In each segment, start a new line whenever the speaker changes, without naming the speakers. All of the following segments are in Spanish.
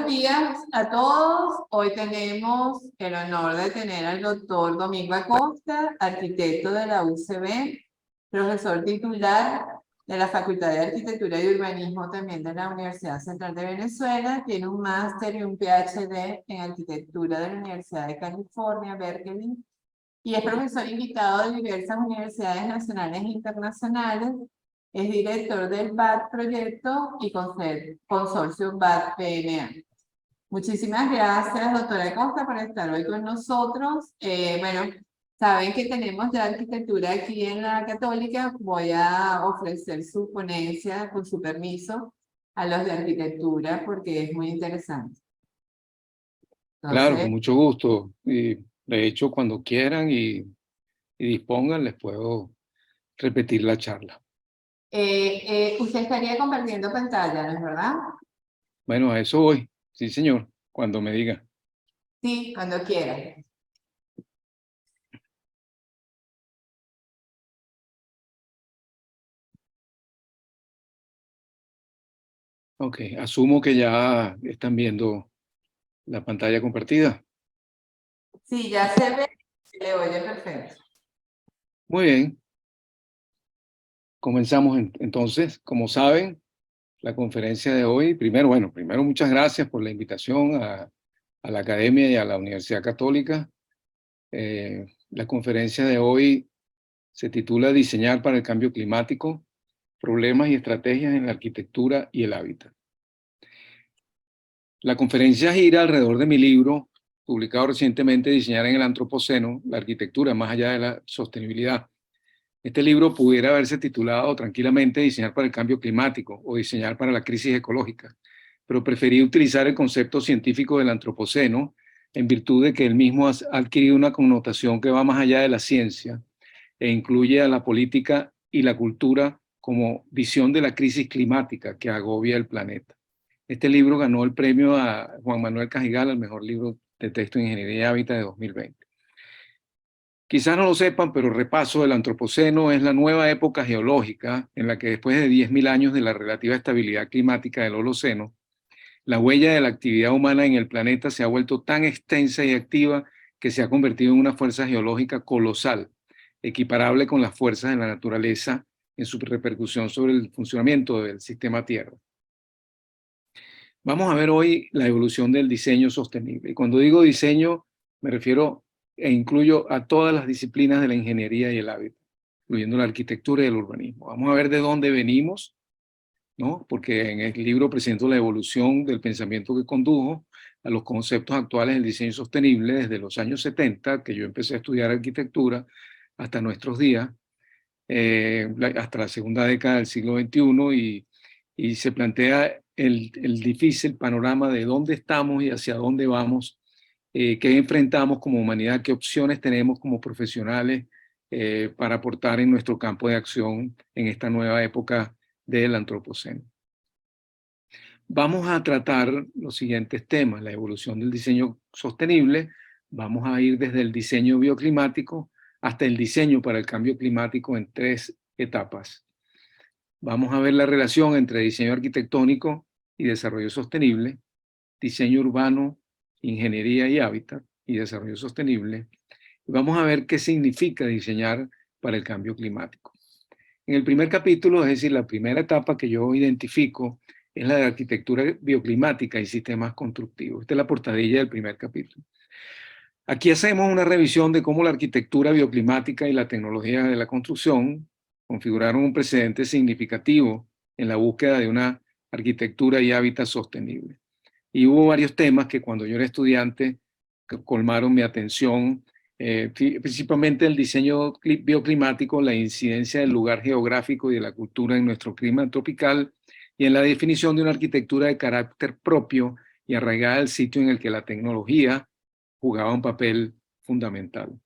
buenos días a todos. Hoy tenemos el honor de tener al doctor Domingo Acosta, arquitecto de la UCB, profesor titular de la Facultad de Arquitectura y Urbanismo también de la Universidad Central de Venezuela. Tiene un máster y un PhD en arquitectura de la Universidad de California, Berkeley, y es profesor invitado de diversas universidades nacionales e internacionales. Es director del BAT Proyecto y Consorcio BAT PNA. Muchísimas gracias, doctora Acosta, por estar hoy con nosotros. Bueno, saben que tenemos ya arquitectura aquí en la Católica. Voy a ofrecer su ponencia, con su permiso, a los de arquitectura porque es muy interesante.
Claro, con
Entonces,
mucho gusto. Y de hecho, cuando quieran y dispongan, les puedo repetir la charla.
usted estaría compartiendo pantalla, ¿no es verdad?
Bueno, a eso voy. Sí, señor, cuando me diga.
Sí, cuando quiera.
Ok, asumo que ya están viendo la pantalla compartida.
Sí, ya se ve, se le oye perfecto.
Muy bien. Comenzamos entonces. Como saben, la conferencia de hoy, primero muchas gracias por la invitación a la Academia y a la Universidad Católica. La conferencia de hoy se titula Diseñar para el cambio climático, problemas y estrategias en la arquitectura y el hábitat. La conferencia gira alrededor de mi libro, publicado recientemente, Diseñar en el Antropoceno, la arquitectura más allá de la sostenibilidad. Este libro pudiera haberse titulado tranquilamente Diseñar para el cambio climático o Diseñar para la crisis ecológica, pero preferí utilizar el concepto científico del Antropoceno en virtud de que él mismo ha adquirido una connotación que va más allá de la ciencia e incluye a la política y la cultura como visión de la crisis climática que agobia el planeta. Este libro ganó el premio a Juan Manuel Cajigal al mejor libro de texto en Ingeniería y Hábitat de 2020. Quizás no lo sepan, pero repaso, el Antropoceno es la nueva época geológica en la que después de 10.000 años de la relativa estabilidad climática del Holoceno, la huella de la actividad humana en el planeta se ha vuelto tan extensa y activa que se ha convertido en una fuerza geológica colosal, equiparable con las fuerzas de la naturaleza en su repercusión sobre el funcionamiento del sistema Tierra. Vamos a ver hoy la evolución del diseño sostenible. Y cuando digo diseño, me refiero e incluyo a todas las disciplinas de la ingeniería y el hábitat, incluyendo la arquitectura y el urbanismo. Vamos a ver de dónde venimos, ¿no? Porque en el libro presento la evolución del pensamiento que condujo a los conceptos actuales del diseño sostenible desde los años 70, que yo empecé a estudiar arquitectura, hasta nuestros días, hasta la segunda década del siglo XXI, y se plantea el difícil panorama de dónde estamos y hacia dónde vamos, qué enfrentamos como humanidad, qué opciones tenemos como profesionales para aportar en nuestro campo de acción en esta nueva época del antropoceno. Vamos a tratar los siguientes temas: la evolución del diseño sostenible. Vamos a ir desde el diseño bioclimático hasta el diseño para el cambio climático en 3 etapas. Vamos a ver la relación entre diseño arquitectónico y desarrollo sostenible, diseño urbano, ingeniería y hábitat y desarrollo sostenible. Y vamos a ver qué significa diseñar para el cambio climático. En el primer capítulo, es decir, la primera etapa que yo identifico, es la de arquitectura bioclimática y sistemas constructivos. Esta es la portadilla del primer capítulo. Aquí hacemos una revisión de cómo la arquitectura bioclimática y la tecnología de la construcción configuraron un precedente significativo en la búsqueda de una arquitectura y hábitat sostenible. Y hubo varios temas que cuando yo era estudiante colmaron mi atención, principalmente el diseño bioclimático, la incidencia del lugar geográfico y de la cultura en nuestro clima tropical, y en la definición de una arquitectura de carácter propio y arraigada al sitio en el que la tecnología jugaba un papel fundamental.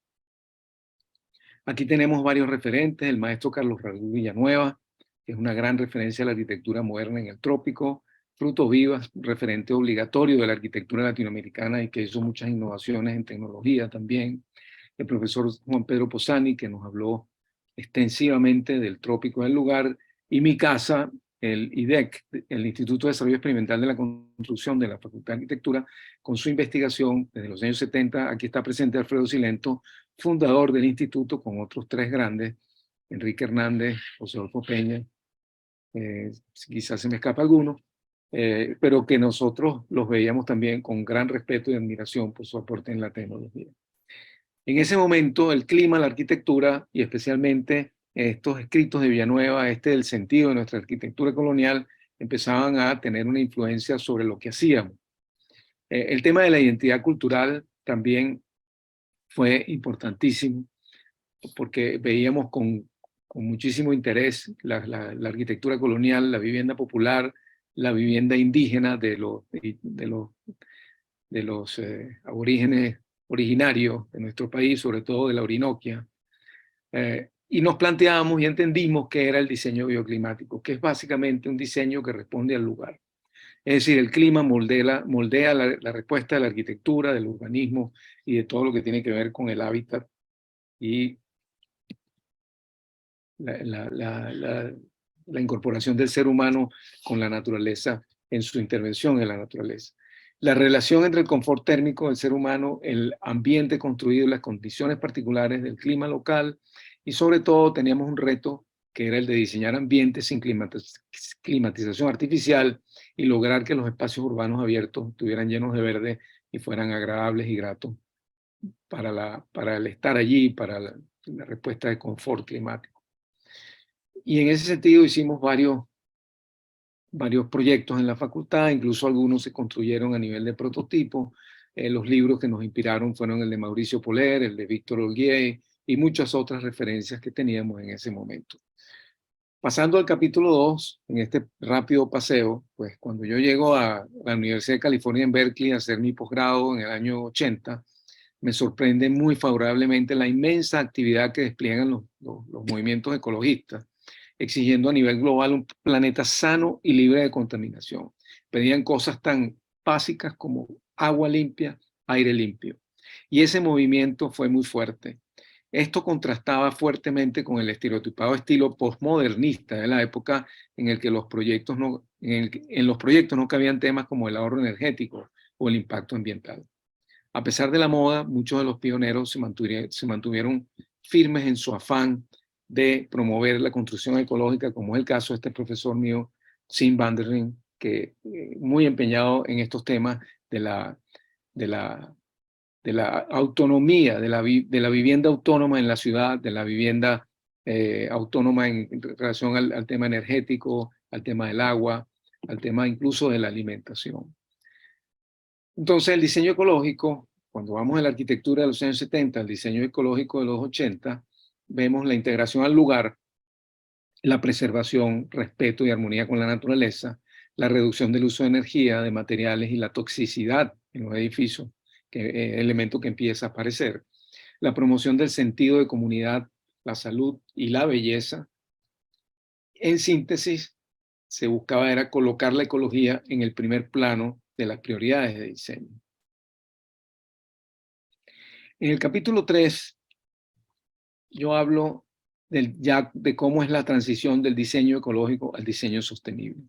Aquí tenemos varios referentes: el maestro Carlos Raúl Villanueva, que es una gran referencia a la arquitectura moderna en el trópico; Frutos Vivas, referente obligatorio de la arquitectura latinoamericana y que hizo muchas innovaciones en tecnología también; el profesor Juan Pedro Posani, que nos habló extensivamente del trópico del lugar; y mi casa, el IDEC, el Instituto de Desarrollo Experimental de la Construcción de la Facultad de Arquitectura, con su investigación desde los años 70. Aquí está presente Alfredo Silento, fundador del instituto, con otros 3 grandes, Enrique Hernández, José Adolfo Peña, quizás se me escapa alguno, pero que nosotros los veíamos también con gran respeto y admiración por su aporte en la tecnología. En ese momento, el clima, la arquitectura, y especialmente estos escritos de Villanueva, del sentido de nuestra arquitectura colonial, empezaban a tener una influencia sobre lo que hacíamos. El tema de la identidad cultural también fue importantísimo, porque veíamos con muchísimo interés la arquitectura colonial, la vivienda popular, la vivienda indígena de los aborígenes originarios de nuestro país, sobre todo de la Orinoquia. Y nos planteamos y entendimos que era el diseño bioclimático, que es básicamente un diseño que responde al lugar. Es decir, el clima moldea la respuesta de la arquitectura, del urbanismo y de todo lo que tiene que ver con el hábitat y la incorporación del ser humano con la naturaleza en su intervención en la naturaleza. La relación entre el confort térmico del ser humano, el ambiente construido y las condiciones particulares del clima local, y sobre todo teníamos un reto que era el de diseñar ambientes sin climatización artificial y lograr que los espacios urbanos abiertos estuvieran llenos de verde y fueran agradables y gratos para el estar allí, para la respuesta de confort climático. Y en ese sentido hicimos varios proyectos en la facultad, incluso algunos se construyeron a nivel de prototipo. Los libros que nos inspiraron fueron el de Mauricio Poler, el de Víctor Olguier y muchas otras referencias que teníamos en ese momento. Pasando al capítulo 2, en este rápido paseo, pues cuando yo llego a la Universidad de California en Berkeley a hacer mi posgrado en el año 80, me sorprende muy favorablemente la inmensa actividad que despliegan los movimientos ecologistas, exigiendo a nivel global un planeta sano y libre de contaminación. Pedían cosas tan básicas como agua limpia, aire limpio. Y ese movimiento fue muy fuerte. Esto contrastaba fuertemente con el estereotipado estilo postmodernista de la época en el que en los proyectos no cabían temas como el ahorro energético o el impacto ambiental. A pesar de la moda, muchos de los pioneros se mantuvieron firmes en su afán de promover la construcción ecológica, como es el caso de este profesor mío, Sim van der Ring, que muy empeñado en estos temas de la autonomía, de la vivienda autónoma en la ciudad, de la vivienda autónoma en relación al tema energético, al tema del agua, al tema incluso de la alimentación. Entonces, el diseño ecológico, cuando vamos a la arquitectura de los años 70, el diseño ecológico de los 80, vemos la integración al lugar, la preservación, respeto y armonía con la naturaleza, la reducción del uso de energía, de materiales y la toxicidad en los edificios, elemento que empieza a aparecer, la promoción del sentido de comunidad, la salud y la belleza. En síntesis, se buscaba era colocar la ecología en el primer plano de las prioridades de diseño. En el capítulo 3, yo hablo de cómo es la transición del diseño ecológico al diseño sostenible.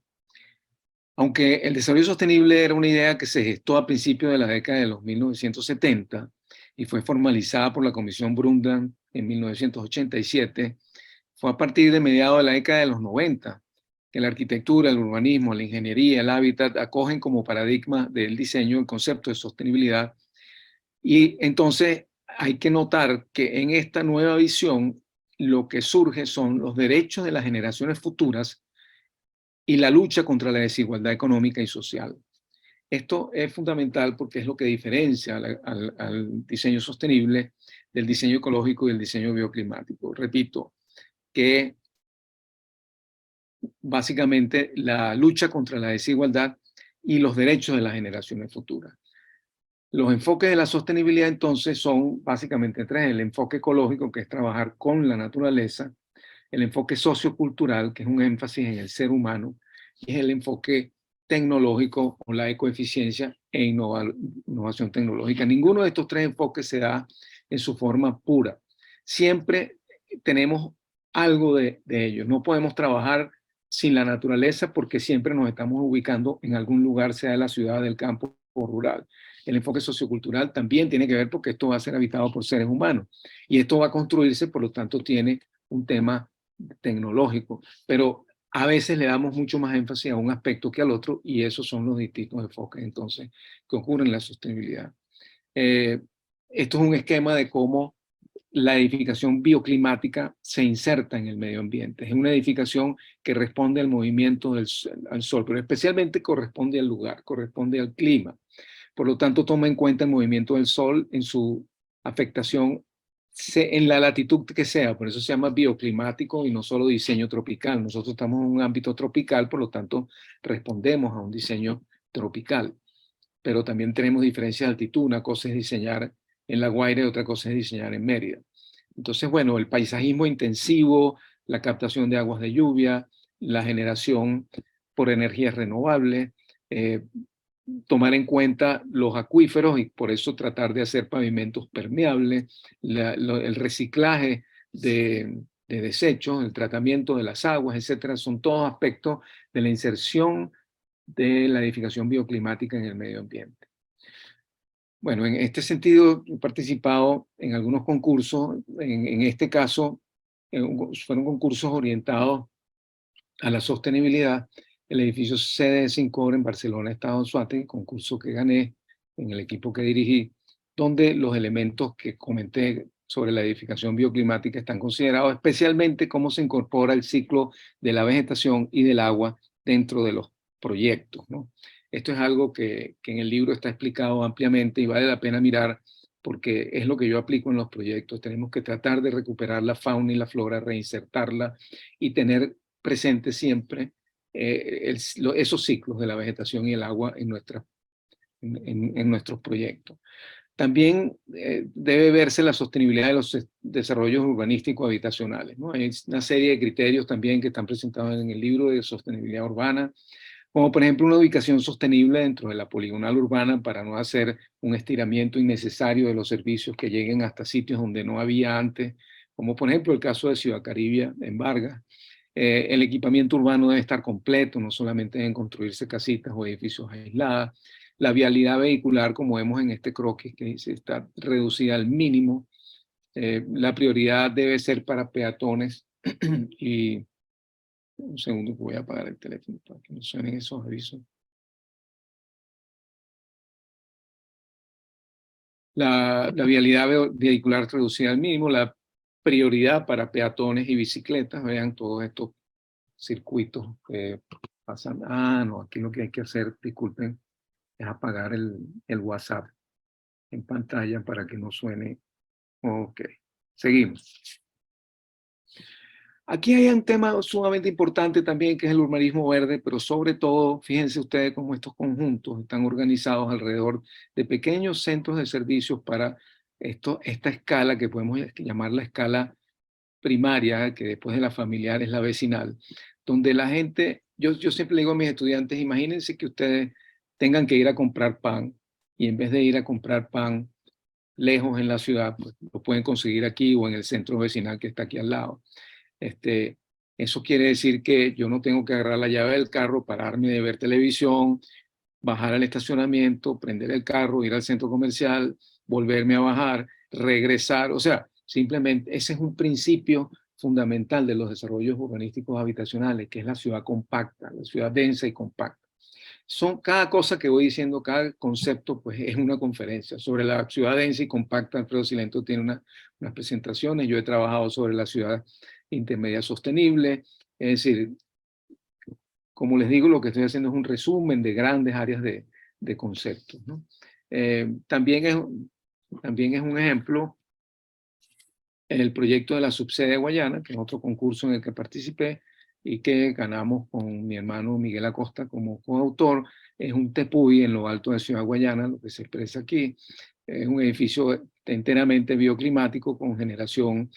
Aunque el desarrollo sostenible era una idea que se gestó a principios de la década de los 1970 y fue formalizada por la Comisión Brundtland en 1987, fue a partir de mediados de la década de los 90 que la arquitectura, el urbanismo, la ingeniería, el hábitat acogen como paradigma del diseño el concepto de sostenibilidad. Y entonces hay que notar que en esta nueva visión lo que surge son los derechos de las generaciones futuras y la lucha contra la desigualdad económica y social. Esto es fundamental porque es lo que diferencia al diseño sostenible del diseño ecológico y del diseño bioclimático. Repito, que básicamente la lucha contra la desigualdad y los derechos de las generaciones futuras. Los enfoques de la sostenibilidad entonces son básicamente 3. El enfoque ecológico, que es trabajar con la naturaleza; el enfoque sociocultural, que es un énfasis en el ser humano; y es el enfoque tecnológico o la ecoeficiencia e innovación tecnológica. Ninguno de estos 3 enfoques se da en su forma pura. Siempre tenemos algo de ellos. No podemos trabajar sin la naturaleza porque siempre nos estamos ubicando en algún lugar, sea de la ciudad, del campo o rural. El enfoque sociocultural también tiene que ver porque esto va a ser habitado por seres humanos y esto va a construirse, por lo tanto tiene un tema tecnológico, pero a veces le damos mucho más énfasis a un aspecto que al otro y esos son los distintos enfoques entonces que ocurren en la sostenibilidad. Esto es un esquema de cómo la edificación bioclimática se inserta en el medio ambiente. Es una edificación que responde al movimiento al sol, pero especialmente corresponde al lugar, corresponde al clima. Por lo tanto, toma en cuenta el movimiento del sol en su afectación en la latitud que sea, por eso se llama bioclimático y no solo diseño tropical. Nosotros estamos en un ámbito tropical, por lo tanto, respondemos a un diseño tropical. Pero también tenemos diferencias de altitud. Una cosa es diseñar en La Guaira y otra cosa es diseñar en Mérida. Entonces, bueno, el paisajismo intensivo, la captación de aguas de lluvia, la generación por energías renovables, tomar en cuenta los acuíferos y por eso tratar de hacer pavimentos permeables, el reciclaje de desechos, el tratamiento de las aguas, etcétera, son todos aspectos de la inserción de la edificación bioclimática en el medio ambiente. Bueno, en este sentido he participado en algunos concursos, en este caso fueron concursos orientados a la sostenibilidad. El edificio sede Sincor en Barcelona, Estado Anzoátegui, concurso que gané en el equipo que dirigí, donde los elementos que comenté sobre la edificación bioclimática están considerados, especialmente cómo se incorpora el ciclo de la vegetación y del agua dentro de los proyectos, ¿no? Esto es algo que en el libro está explicado ampliamente y vale la pena mirar porque es lo que yo aplico en los proyectos. Tenemos que tratar de recuperar la fauna y la flora, reinsertarla y tener presente siempre esos ciclos de la vegetación y el agua en nuestros proyectos. También debe verse la sostenibilidad de los desarrollos urbanísticos habitacionales, ¿no? Hay una serie de criterios también que están presentados en el libro de sostenibilidad urbana, como por ejemplo una ubicación sostenible dentro de la poligonal urbana para no hacer un estiramiento innecesario de los servicios que lleguen hasta sitios donde no había antes, como por ejemplo el caso de Ciudad Caribia en Vargas. El equipamiento urbano debe estar completo, no solamente deben construirse casitas o edificios aisladas. La vialidad vehicular, como vemos en este croquis, que está reducida al mínimo. La prioridad debe ser para peatones y un segundo que voy a apagar el teléfono para que no suenen esos avisos. La vialidad vehicular reducida al mínimo, la prioridad para peatones y bicicletas. Vean todos estos circuitos que pasan. Ah, no, aquí lo que hay que hacer, disculpen, es apagar el WhatsApp en pantalla para que no suene. Ok, seguimos. Aquí hay un tema sumamente importante también, que es el urbanismo verde, pero sobre todo, fíjense ustedes cómo estos conjuntos están organizados alrededor de pequeños centros de servicios para esta escala que podemos llamar la escala primaria, que después de la familiar es la vecinal, donde la gente, yo siempre le digo a mis estudiantes, imagínense que ustedes tengan que ir a comprar pan y en vez de ir a comprar pan lejos en la ciudad, pues lo pueden conseguir aquí o en el centro vecinal que está aquí al lado. Eso quiere decir que yo no tengo que agarrar la llave del carro, pararme de ver televisión, bajar al estacionamiento, prender el carro, ir al centro comercial, volverme a bajar, regresar. O sea, simplemente ese es un principio fundamental de los desarrollos urbanísticos habitacionales, que es la ciudad compacta, la ciudad densa y compacta. Cada cosa que voy diciendo, cada concepto, pues es una conferencia. Sobre la ciudad densa y compacta, Alfredo Silento tiene unas presentaciones. Yo he trabajado sobre la ciudad intermedia sostenible. Es decir, como les digo, lo que estoy haciendo es un resumen de grandes áreas de conceptos, ¿no? También es un ejemplo el proyecto de la subsede de Guayana, que es otro concurso en el que participé y que ganamos con mi hermano Miguel Acosta como coautor. Es un tepuy en lo alto de Ciudad Guayana, lo que se expresa aquí. Es un edificio enteramente bioclimático con generación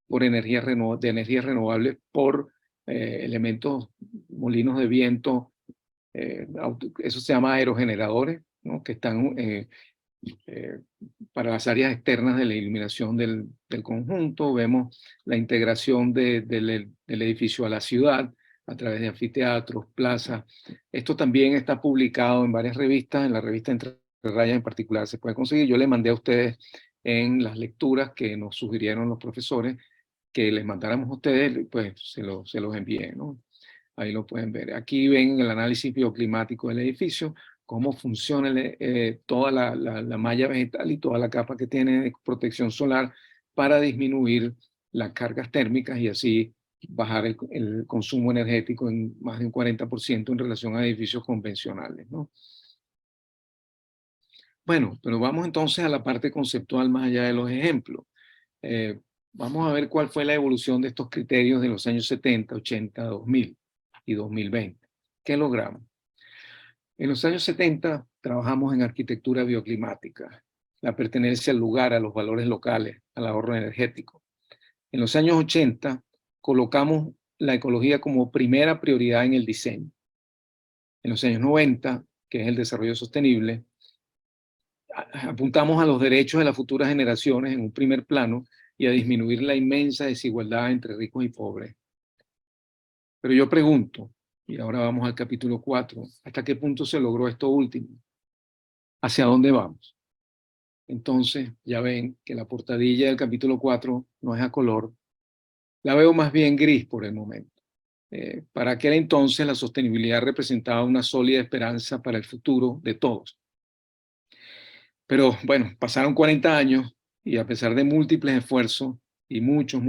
por energías renovables por elementos, molinos de viento, eso se llama aerogeneradores, ¿no? Que están para las áreas externas de la iluminación del conjunto. Vemos la integración del edificio a la ciudad, a través de anfiteatros, plazas. Esto también está publicado en varias revistas, en la revista Entre Rayas en particular se puede conseguir. Yo le mandé a ustedes en las lecturas que nos sugirieron los profesores que les mandáramos a ustedes, pues se los envié, ¿no? Ahí lo pueden ver. Aquí ven el análisis bioclimático del edificio, cómo funciona toda la malla vegetal y toda la capa que tiene de protección solar para disminuir las cargas térmicas y así bajar el consumo energético en más de un 40% en relación a edificios convencionales, ¿no? Bueno, pero vamos entonces a la parte conceptual más allá de los ejemplos. Vamos a ver cuál fue la evolución de estos criterios de los años 70, 80, 2000 y 2020. ¿Qué logramos? En los años 70 trabajamos en arquitectura bioclimática, la pertenencia al lugar, a los valores locales, al ahorro energético. En los años 80 colocamos la ecología como primera prioridad en el diseño. En los años 90, que es el desarrollo sostenible, apuntamos a los derechos de las futuras generaciones en un primer plano y a disminuir la inmensa desigualdad entre ricos y pobres. Pero yo pregunto, y ahora vamos al capítulo 4, ¿hasta qué punto se logró esto último? ¿Hacia dónde vamos? Entonces, ya ven que la portadilla del capítulo 4 no es a color, la veo más bien gris por el momento. Para aquel entonces, la sostenibilidad representaba una sólida esperanza para el futuro de todos. Pero bueno, pasaron 40 años y a pesar de múltiples esfuerzos y muchos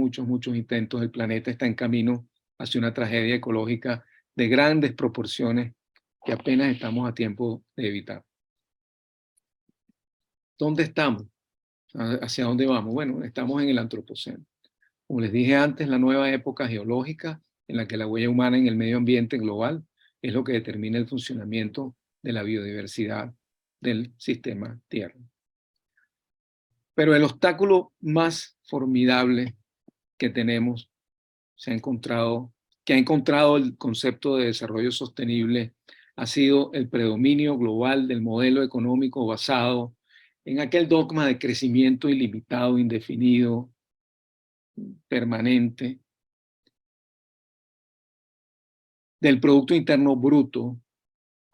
intentos, el planeta está en camino hacia una tragedia ecológica de grandes proporciones que apenas estamos a tiempo de evitar. ¿Dónde estamos? ¿Hacia dónde vamos? Bueno, estamos en el Antropoceno. Como les dije antes, la nueva época geológica en la que la huella humana en el medio ambiente global es lo que determina el funcionamiento de la biodiversidad del sistema Tierra. Pero el obstáculo más formidable que tenemos que ha encontrado el concepto de desarrollo sostenible ha sido el predominio global del modelo económico basado en aquel dogma de crecimiento ilimitado, indefinido, permanente, del Producto Interno Bruto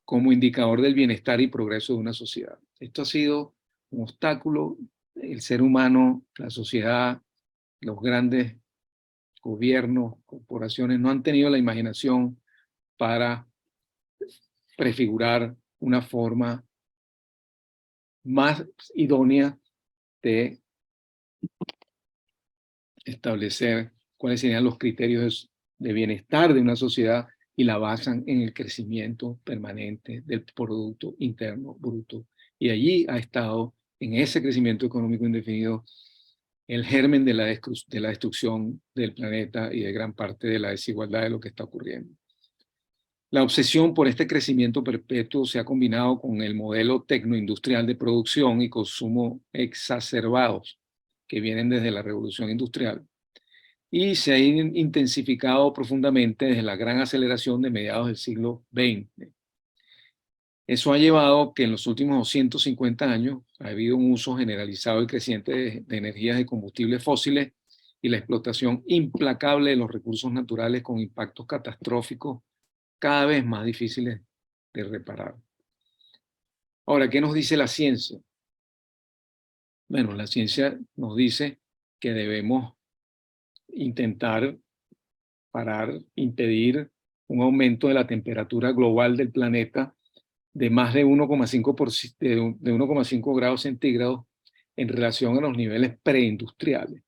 como indicador del bienestar y progreso de una sociedad. Esto ha sido un obstáculo. El ser humano, la sociedad, los grandes gobiernos, corporaciones no han tenido la imaginación para prefigurar una forma más idónea de establecer cuáles serían los criterios de bienestar de una sociedad y la basan en el crecimiento permanente del Producto Interno Bruto. Y allí ha estado, en ese crecimiento económico indefinido, el germen de la destrucción del planeta y de gran parte de la desigualdad de lo que está ocurriendo. La obsesión por este crecimiento perpetuo se ha combinado con el modelo tecnoindustrial de producción y consumo exacerbados que vienen desde la revolución industrial y se ha intensificado profundamente desde la gran aceleración de mediados del siglo XX. Eso ha llevado que en los últimos 250 años ha habido un uso generalizado y creciente de energías de combustibles fósiles y la explotación implacable de los recursos naturales con impactos catastróficos cada vez más difíciles de reparar. Ahora, ¿qué nos dice la ciencia? Bueno, la ciencia nos dice que debemos intentar parar, impedir un aumento de la temperatura global del planeta de más de 1,5 grados centígrados en relación a los niveles preindustriales.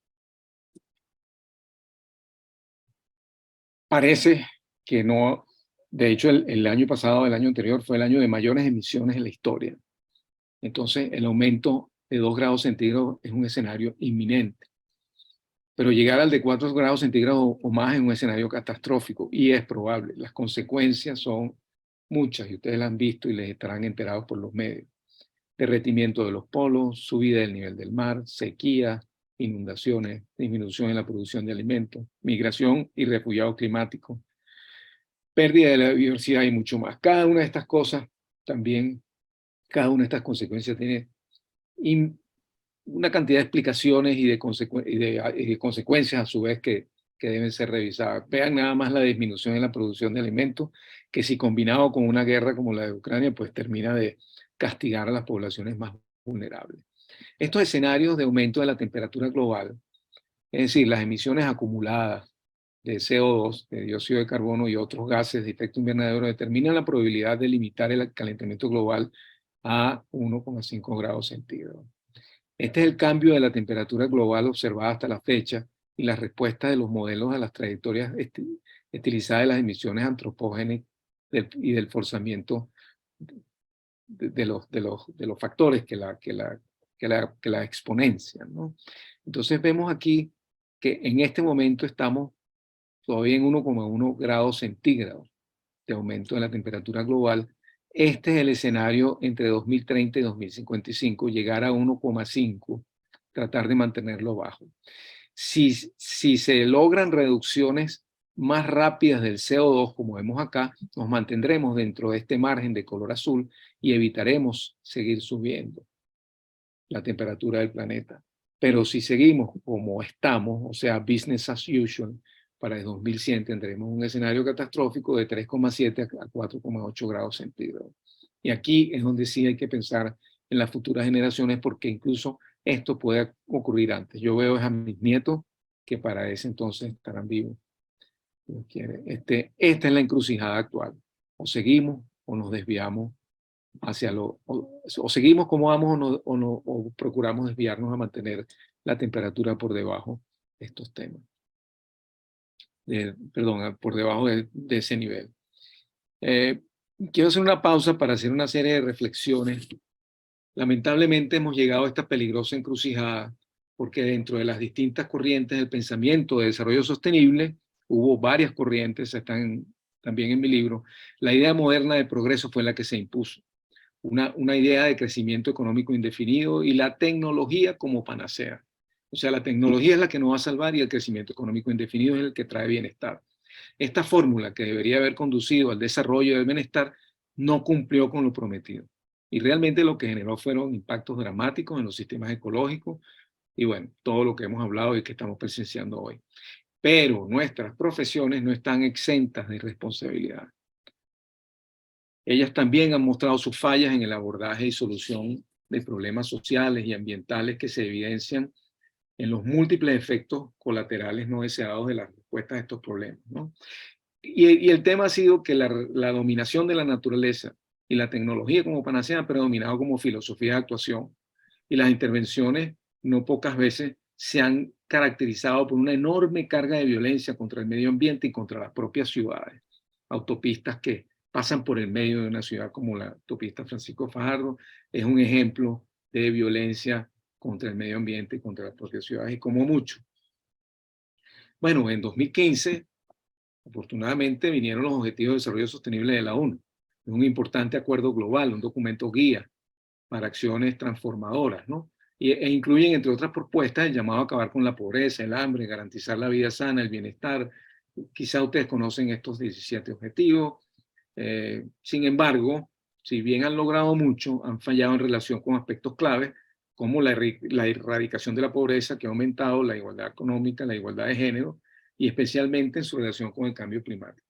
Parece que no, de hecho el año pasado, el año anterior, fue el año de mayores emisiones en la historia. Entonces el aumento de 2 grados centígrados es un escenario inminente. Pero llegar al de 4 grados centígrados o más es un escenario catastrófico y es probable. Las consecuencias son muchas y ustedes las han visto y les estarán enterados por los medios. Derretimiento de los polos, subida del nivel del mar, sequía, inundaciones, disminución en la producción de alimentos, migración y refugiados climáticos, pérdida de la biodiversidad y mucho más. Cada una de estas cosas también, cada una de estas consecuencias tiene una cantidad de explicaciones y de consecuencias a su vez que que deben ser revisadas. Vean nada más la disminución en la producción de alimentos, que si combinado con una guerra como la de Ucrania, pues termina de castigar a las poblaciones más vulnerables. Estos escenarios de aumento de la temperatura global, es decir, las emisiones acumuladas de CO2, de dióxido de carbono y otros gases de efecto invernadero, determinan la probabilidad de limitar el calentamiento global a 1,5 grados centígrados. Este es el cambio de la temperatura global observada hasta la fecha y la respuesta de los modelos a las trayectorias estilizadas de las emisiones antropógenas y del forzamiento de los factores que la exponencian, ¿no? Entonces vemos aquí que en este momento estamos todavía en 1,1 grados centígrados de aumento de la temperatura global. Este es el escenario entre 2030 y 2055, llegar a 1,5, tratar de mantenerlo bajo. Si se logran reducciones más rápidas del CO2, como vemos acá, nos mantendremos dentro de este margen de color azul y evitaremos seguir subiendo la temperatura del planeta. Pero si seguimos como estamos, o sea, business as usual, para el 2100 tendremos un escenario catastrófico de 3,7 a 4,8 grados centígrados. Y aquí es donde sí hay que pensar en las futuras generaciones, porque incluso esto puede ocurrir antes. Yo veo a mis nietos que para ese entonces estarán vivos. Esta es la encrucijada actual. O seguimos o nos desviamos hacia o seguimos como vamos o procuramos desviarnos a mantener la temperatura por debajo de estos temas. Perdón, por debajo de ese nivel. Quiero hacer una pausa para hacer una serie de reflexiones. Lamentablemente hemos llegado a esta peligrosa encrucijada porque dentro de las distintas corrientes del pensamiento de desarrollo sostenible, hubo varias corrientes, están también en mi libro. La idea moderna de progreso fue la que se impuso. Una idea de crecimiento económico indefinido y la tecnología como panacea. O sea, la tecnología es la que nos va a salvar y el crecimiento económico indefinido es el que trae bienestar. Esta fórmula que debería haber conducido al desarrollo del bienestar no cumplió con lo prometido. Y realmente lo que generó fueron impactos dramáticos en los sistemas ecológicos y bueno, todo lo que hemos hablado y que estamos presenciando hoy. Pero nuestras profesiones no están exentas de responsabilidad. Ellas también han mostrado sus fallas en el abordaje y solución de problemas sociales y ambientales que se evidencian en los múltiples efectos colaterales no deseados de las respuestas a estos problemas, ¿no? Y el tema ha sido que la dominación de la naturaleza y la tecnología como panacea han predominado como filosofía de actuación y las intervenciones no pocas veces se han caracterizado por una enorme carga de violencia contra el medio ambiente y contra las propias ciudades. Autopistas que pasan por el medio de una ciudad como la autopista Francisco Fajardo es un ejemplo de violencia contra el medio ambiente y contra las propias ciudades y como mucho. Bueno, en 2015, afortunadamente, vinieron los Objetivos de Desarrollo Sostenible de la ONU. Es un importante acuerdo global, un documento guía para acciones transformadoras, ¿no? E incluyen, entre otras propuestas, el llamado a acabar con la pobreza, el hambre, garantizar la vida sana, el bienestar. Quizá ustedes conocen estos 17 objetivos. Sin embargo, si bien han logrado mucho, han fallado en relación con aspectos claves como la erradicación de la pobreza, que ha aumentado, la igualdad económica, la igualdad de género, y especialmente en su relación con el cambio climático.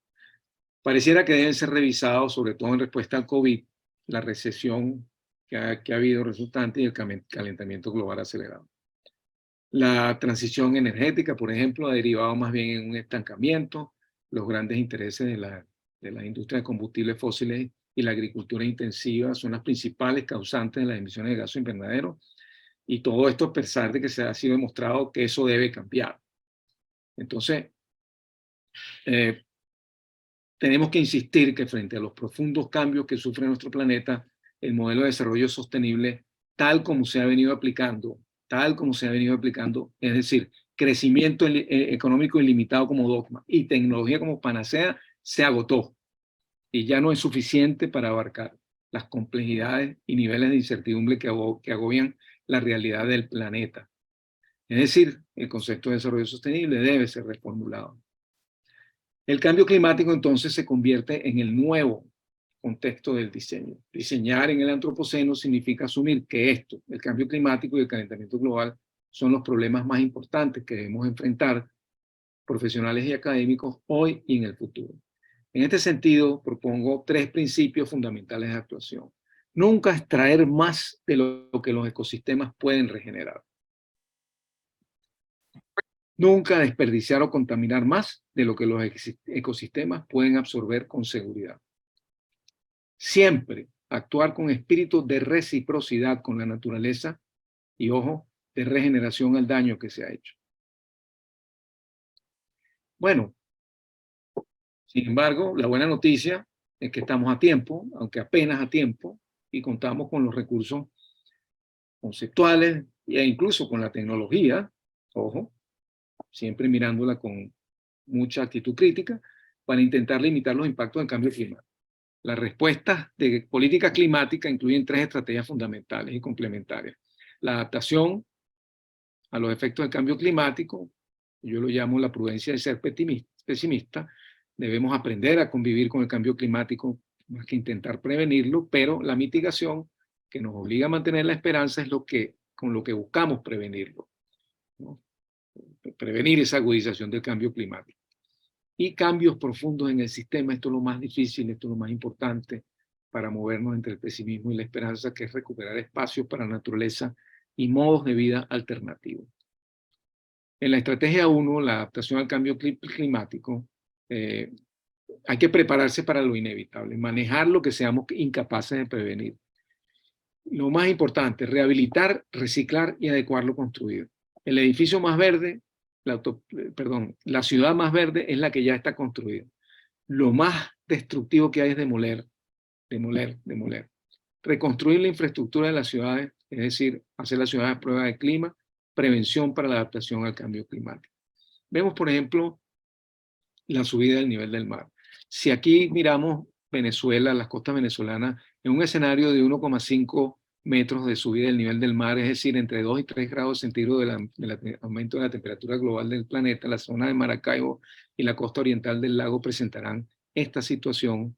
Pareciera que deben ser revisados, sobre todo en respuesta al COVID, la recesión que ha habido resultante y el calentamiento global acelerado. La transición energética, por ejemplo, ha derivado más bien en un estancamiento. Los grandes intereses de la industria de combustibles fósiles y la agricultura intensiva son las principales causantes de las emisiones de gases invernadero. Y todo esto a pesar de que se ha sido demostrado que eso debe cambiar. Entonces, tenemos que insistir que frente a los profundos cambios que sufre nuestro planeta, el modelo de desarrollo sostenible, tal como se ha venido aplicando, es decir, crecimiento económico ilimitado como dogma y tecnología como panacea, se agotó y ya no es suficiente para abarcar las complejidades y niveles de incertidumbre que agobian la realidad del planeta. Es decir, el concepto de desarrollo sostenible debe ser reformulado. El cambio climático entonces se convierte en el nuevo contexto del diseño. Diseñar en el antropoceno significa asumir que esto, el cambio climático y el calentamiento global, son los problemas más importantes que debemos enfrentar profesionales y académicos hoy y en el futuro. En este sentido, propongo 3 principios fundamentales de actuación. Nunca extraer más de lo que los ecosistemas pueden regenerar. Nunca desperdiciar o contaminar más de lo que los ecosistemas pueden absorber con seguridad. Siempre actuar con espíritu de reciprocidad con la naturaleza y, ojo, de regeneración al daño que se ha hecho. Bueno, sin embargo, la buena noticia es que estamos a tiempo, aunque apenas a tiempo, y contamos con los recursos conceptuales e incluso con la tecnología, ojo, siempre mirándola con mucha actitud crítica, para intentar limitar los impactos del cambio climático. Las respuestas de política climática incluyen 3 estrategias fundamentales y complementarias. La adaptación a los efectos del cambio climático, yo lo llamo la prudencia de ser pesimista. Debemos aprender a convivir con el cambio climático más que intentar prevenirlo, pero la mitigación que nos obliga a mantener la esperanza es con lo que buscamos prevenirlo, ¿no? Prevenir esa agudización del cambio climático. Y cambios profundos en el sistema, esto es lo más difícil, esto es lo más importante para movernos entre el pesimismo y la esperanza, que es recuperar espacios para la naturaleza y modos de vida alternativos. En la estrategia 1, la adaptación al cambio climático, hay que prepararse para lo inevitable, manejar lo que seamos incapaces de prevenir. Lo más importante, rehabilitar, reciclar y adecuar lo construido. El edificio más verde, la ciudad más verde es la que ya está construida. Lo más destructivo que hay es demoler. Reconstruir la infraestructura de las ciudades, es decir, hacer las ciudades prueba de clima, prevención para la adaptación al cambio climático. Vemos, por ejemplo, la subida del nivel del mar. Si aquí miramos Venezuela, las costas venezolanas, en un escenario de 1,5 metros de subida del nivel del mar, es decir, entre 2 y 3 grados centígrados del aumento de la temperatura global del planeta, la zona de Maracaibo y la costa oriental del lago presentarán esta situación.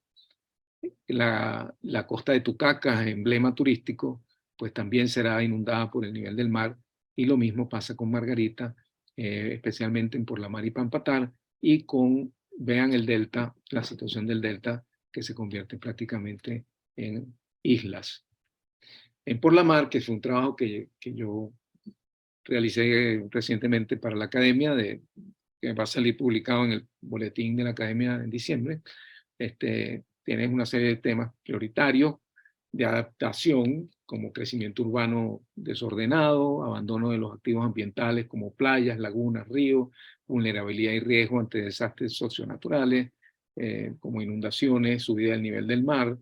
La costa de Tucacas, emblema turístico, pues también será inundada por el nivel del mar, y lo mismo pasa con Margarita, especialmente en Porlamar y Pampatar, y vean el delta, la situación del delta, que se convierte prácticamente en islas. En Porlamar, que fue un trabajo que yo realicé recientemente para la academia, que va a salir publicado en el boletín de la academia en diciembre, tienes una serie de temas prioritarios de adaptación, como crecimiento urbano desordenado, abandono de los activos ambientales como playas, lagunas, ríos, vulnerabilidad y riesgo ante desastres socionaturales, como inundaciones, subida del nivel del mar,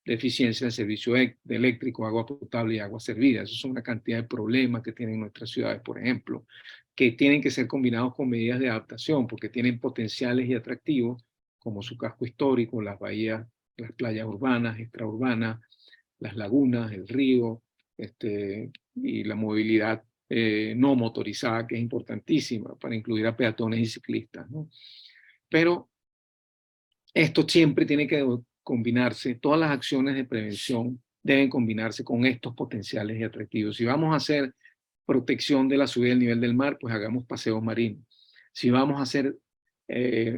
deficiencia del servicio eléctrico, agua potable y agua servida. Eso son una cantidad de problemas que tienen nuestras ciudades, por ejemplo, que tienen que ser combinados con medidas de adaptación, porque tienen potenciales y atractivos, como su casco histórico, las bahías, las playas urbanas, extraurbanas, las lagunas, el río, y la movilidad no motorizada, que es importantísima para incluir a peatones y ciclistas, ¿no? Pero esto siempre tiene que combinarse, todas las acciones de prevención deben combinarse con estos potenciales y atractivos. Si vamos a hacer protección de la subida del nivel del mar, pues hagamos paseos marinos. Si vamos a hacer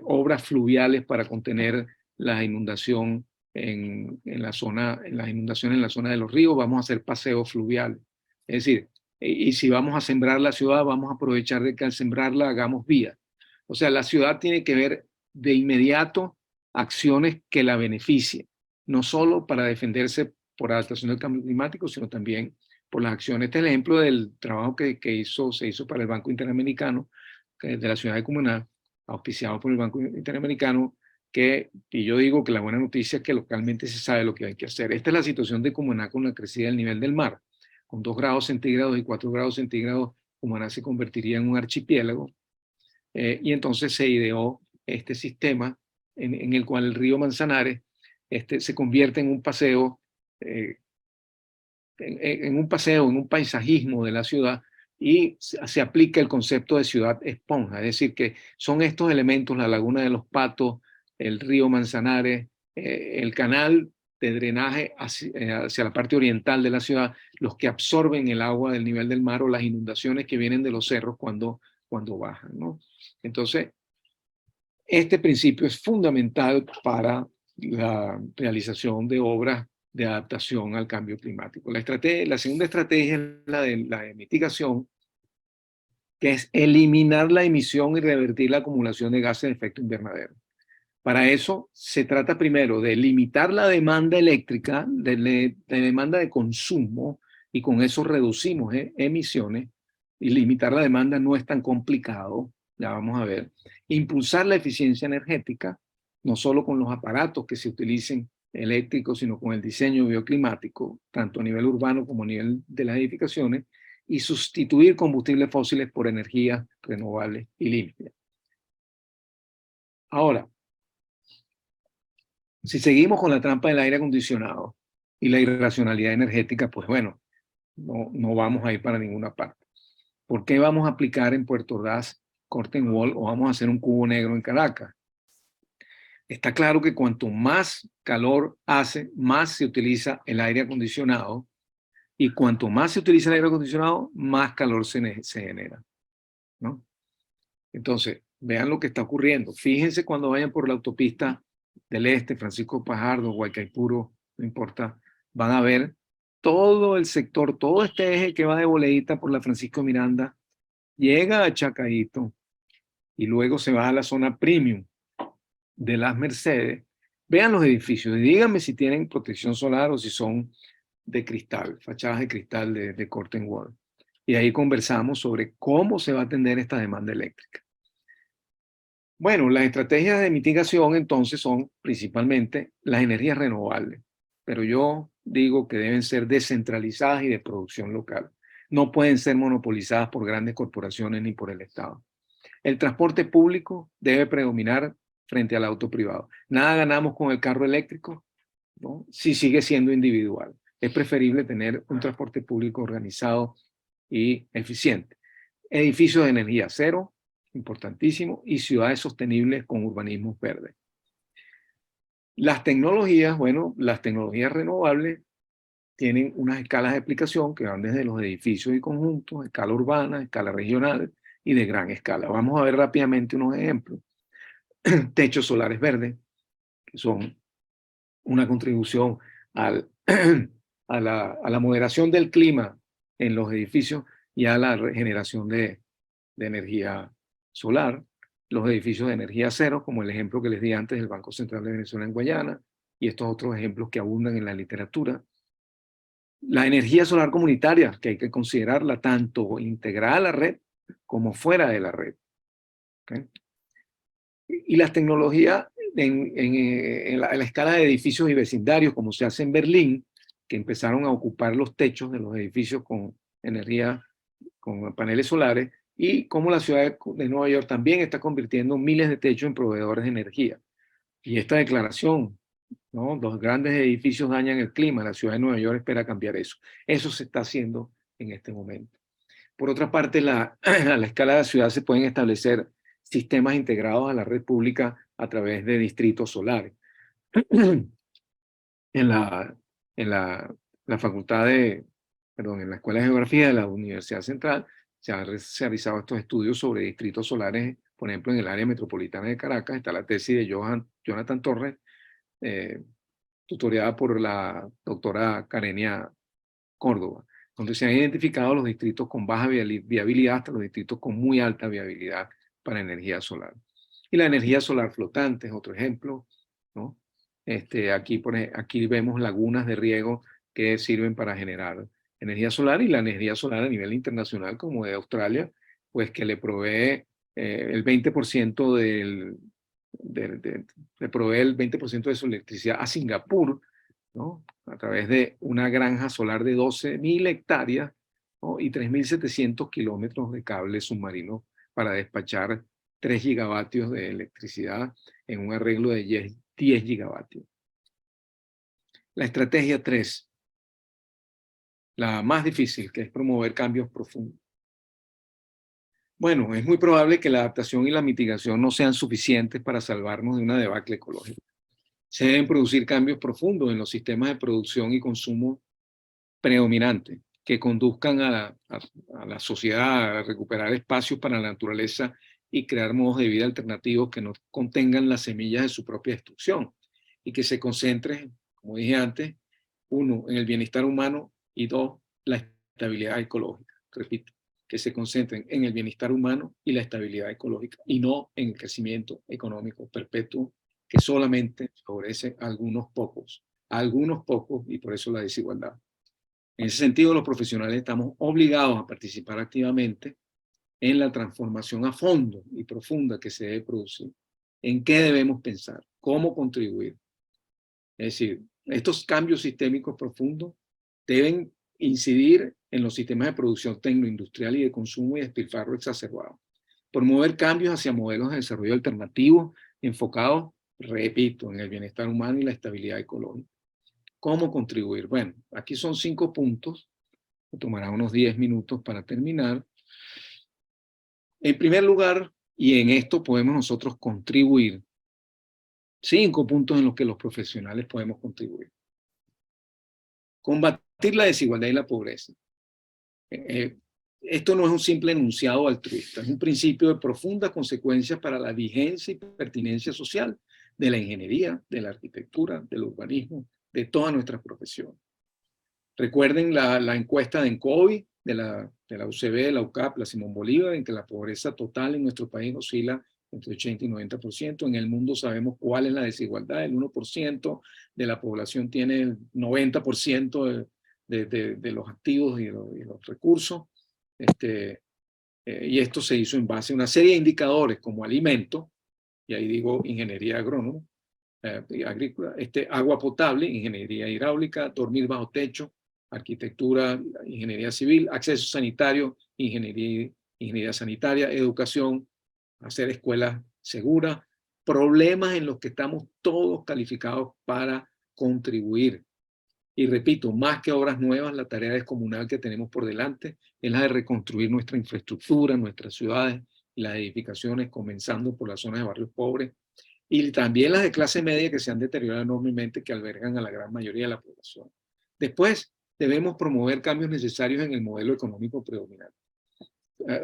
obras fluviales para contener la inundación las inundaciones en la zona de los ríos, vamos a hacer paseos fluviales. Es decir, y si vamos a sembrar la ciudad, vamos a aprovechar de que al sembrarla hagamos vías. O sea, la ciudad tiene que ver de inmediato acciones que la beneficien, no solo para defenderse por adaptación al cambio climático, sino también por las acciones. Este es el ejemplo del trabajo que se hizo para el Banco Interamericano de la ciudad de Cumaná, auspiciado por el Banco Interamericano, y yo digo que la buena noticia es que localmente se sabe lo que hay que hacer. Esta es la situación de Cumaná con la crecida del nivel del mar. Con 2 grados centígrados y 4 grados centígrados, Cumaná se convertiría en un archipiélago, y entonces se ideó este sistema en el cual el río Manzanares se convierte en un paseo, en un paisajismo de la ciudad, y se aplica el concepto de ciudad esponja, es decir, que son estos elementos, la laguna de los Patos, el río Manzanares, el canal de drenaje hacia la parte oriental de la ciudad, los que absorben el agua del nivel del mar, o las inundaciones que vienen de los cerros cuando cuando bajan, ¿no? Entonces, este principio es fundamental para la realización de obras de adaptación al cambio climático. La segunda estrategia es la de mitigación, que es eliminar la emisión y revertir la acumulación de gases de efecto invernadero. Para eso se trata primero de limitar la demanda eléctrica, de demanda de consumo, y con eso reducimos emisiones, y limitar la demanda no es tan complicado, ya vamos a ver. Impulsar la eficiencia energética, no solo con los aparatos que se utilicen eléctricos, sino con el diseño bioclimático, tanto a nivel urbano como a nivel de las edificaciones, y sustituir combustibles fósiles por energías renovables y limpias. Ahora, si seguimos con la trampa del aire acondicionado y la irracionalidad energética, pues bueno, no vamos a ir para ninguna parte. ¿Por qué vamos a aplicar en Puerto Ordaz curtain wall o vamos a hacer un cubo negro en Caracas? Está claro que cuanto más calor hace, más se utiliza el aire acondicionado, y cuanto más se utiliza el aire acondicionado, más calor se genera, ¿no? Entonces, vean lo que está ocurriendo. Fíjense cuando vayan por la autopista del Este, Francisco Pajardo, Guaycaipuro, no importa, van a ver todo el sector, todo este eje que va de Boleíta por la Francisco Miranda, llega a Chacaíto y luego se va a la zona premium de las Mercedes. Vean los edificios y díganme si tienen protección solar o si son de cristal, fachadas de cristal de curtain wall. Y ahí conversamos sobre cómo se va a atender esta demanda eléctrica. Bueno, las estrategias de mitigación entonces son principalmente las energías renovables, pero yo digo que deben ser descentralizadas y de producción local. No pueden ser monopolizadas por grandes corporaciones ni por el Estado. El transporte público debe predominar frente al auto privado. Nada ganamos con el carro eléctrico, ¿no?, si sigue siendo individual. Es preferible tener un transporte público organizado y eficiente. Edificios de energía cero, importantísimo, y ciudades sostenibles con urbanismo verde. Las tecnologías, bueno, las tecnologías renovables tienen unas escalas de aplicación que van desde los edificios y conjuntos, escala urbana, escala regional y de gran escala. Vamos a ver rápidamente unos ejemplos. Techos solares verdes, que son una contribución a la moderación del clima en los edificios y a la generación de energía solar. Los edificios de energía cero, como el ejemplo que les di antes del Banco Central de Venezuela en Guayana, y estos otros ejemplos que abundan en la literatura. La energía solar comunitaria, que hay que considerarla tanto integrada a la red como fuera de la red. ¿Okay? Y las tecnologías en la escala de edificios y vecindarios, como se hace en Berlín, que empezaron a ocupar los techos de los edificios con energía, con paneles solares, y como la ciudad de Nueva York también está convirtiendo miles de techos en proveedores de energía. Y esta declaración, ¿no?, los grandes edificios dañan el clima, la ciudad de Nueva York espera cambiar eso. Eso se está haciendo en este momento. Por otra parte, a la escala de la ciudad se pueden establecer sistemas integrados a la red pública a través de distritos solares. En la facultad en la Escuela de Geografía de la Universidad Central se han realizado estos estudios sobre distritos solares, por ejemplo, en el área metropolitana de Caracas. Está la tesis de Jonathan Torres, tutoriada por la doctora Karenia Córdoba, donde se han identificado los distritos con baja viabilidad hasta los distritos con muy alta viabilidad para energía solar. Y la energía solar flotante es otro ejemplo, ¿no? Aquí vemos lagunas de riego que sirven para generar energía solar, y la energía solar a nivel internacional, como de Australia, pues que le provee el 20% le provee el 20% de su electricidad a Singapur, ¿no?, a través de una granja solar de 12.000 hectáreas, ¿no?, y 3.700 kilómetros de cable submarino para despachar 3 gigavatios de electricidad en un arreglo de 10 gigavatios. La estrategia 3, la más difícil, que es promover cambios profundos. Bueno, es muy probable que la adaptación y la mitigación no sean suficientes para salvarnos de una debacle ecológica. Se deben producir cambios profundos en los sistemas de producción y consumo predominantes. que conduzcan a la sociedad a recuperar espacios para la naturaleza y crear modos de vida alternativos que no contengan las semillas de su propia destrucción y que se concentren, como dije antes, uno, en el bienestar humano y dos, la estabilidad ecológica. Repito, que se concentren en el bienestar humano y la estabilidad ecológica y no en el crecimiento económico perpetuo que solamente favorece a algunos pocos, y por eso la desigualdad. En ese sentido, los profesionales estamos obligados a participar activamente en la transformación a fondo y profunda que se debe producir. ¿En qué debemos pensar? ¿Cómo contribuir? Es decir, estos cambios sistémicos profundos deben incidir en los sistemas de producción tecnoindustrial y de consumo y despilfarro exacerbado. Promover cambios hacia modelos de desarrollo alternativos enfocados, repito, en el bienestar humano y la estabilidad ecológica. ¿Cómo contribuir? Bueno, aquí son 5 puntos. Me tomará unos 10 minutos para terminar. En primer lugar, y en esto podemos nosotros contribuir, 5 puntos en los que los profesionales podemos contribuir. Combatir la desigualdad y la pobreza. Esto no es un simple enunciado altruista, es un principio de profundas consecuencias para la vigencia y pertinencia social de la ingeniería, de la arquitectura, del urbanismo, de todas nuestras profesiones. Recuerden la encuesta de ENCOBI, de la UCB, la UCAP, la Simón Bolívar, en que la pobreza total en nuestro país oscila entre 80 y 90%. En el mundo sabemos cuál es la desigualdad. El 1% de la población tiene el 90% de los activos y los recursos. Y esto se hizo en base a una serie de indicadores como alimento, y ahí digo ingeniería agrónoma, agrícola, agua potable, ingeniería hidráulica, dormir bajo techo, arquitectura, ingeniería civil, acceso sanitario, ingeniería sanitaria, educación, hacer escuelas seguras, problemas en los que estamos todos calificados para contribuir. Y repito, más que obras nuevas, la tarea descomunal que tenemos por delante es la de reconstruir nuestra infraestructura, nuestras ciudades y las edificaciones, comenzando por las zonas de barrios pobres, y también las de clase media que se han deteriorado enormemente, que albergan a la gran mayoría de la población. Después, debemos promover cambios necesarios en el modelo económico predominante.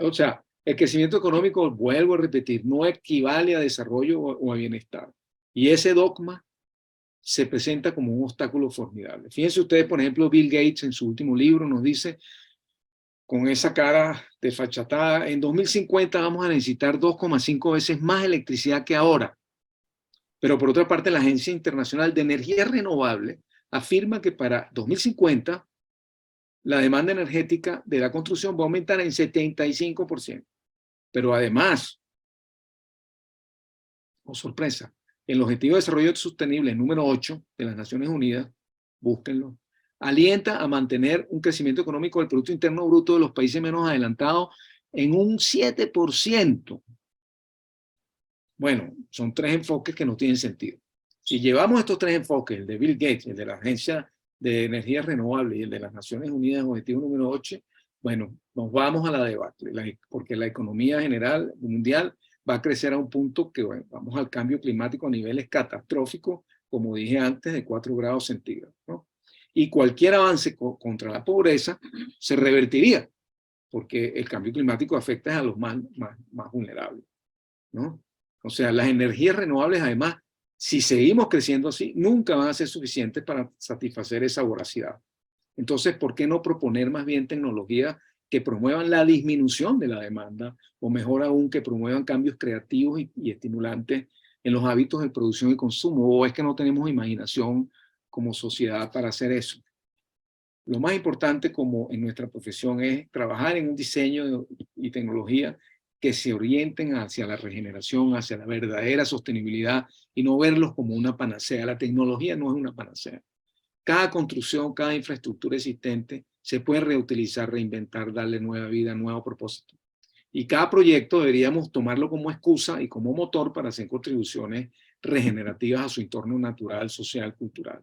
O sea, el crecimiento económico, vuelvo a repetir, no equivale a desarrollo o a bienestar. Y ese dogma se presenta como un obstáculo formidable. Fíjense ustedes, por ejemplo, Bill Gates en su último libro nos dice, con esa cara desfachatada, en 2050 vamos a necesitar 2,5 veces más electricidad que ahora. Pero por otra parte, la Agencia Internacional de Energía Renovable afirma que para 2050 la demanda energética de la construcción va a aumentar en 75%. Pero además, oh sorpresa, el Objetivo de Desarrollo Sostenible número 8 de las Naciones Unidas, búsquenlo, alienta a mantener un crecimiento económico del Producto Interno Bruto de los países menos adelantados en un 7%. Bueno, son 3 enfoques que no tienen sentido. Si llevamos estos 3 enfoques, el de Bill Gates, el de la Agencia de Energía Renovable y el de las Naciones Unidas, objetivo número 8, bueno, nos vamos a la debacle, porque la economía general mundial va a crecer a un punto que, bueno, vamos al cambio climático a niveles catastróficos, como dije antes, de 4 grados centígrados, ¿no? Y cualquier avance contra la pobreza se revertiría, porque el cambio climático afecta a los más vulnerables, ¿no? O sea, las energías renovables, además, si seguimos creciendo así, nunca van a ser suficientes para satisfacer esa voracidad. Entonces, ¿por qué no proponer más bien tecnologías que promuevan la disminución de la demanda, o mejor aún, que promuevan cambios creativos y estimulantes en los hábitos de producción y consumo? ¿O es que no tenemos imaginación como sociedad para hacer eso? Lo más importante como en nuestra profesión es trabajar en un diseño y tecnología que se orienten hacia la regeneración, hacia la verdadera sostenibilidad y no verlos como una panacea. La tecnología no es una panacea. Cada construcción, cada infraestructura existente se puede reutilizar, reinventar, darle nueva vida, nuevo propósito. Y cada proyecto deberíamos tomarlo como excusa y como motor para hacer contribuciones regenerativas a su entorno natural, social, cultural.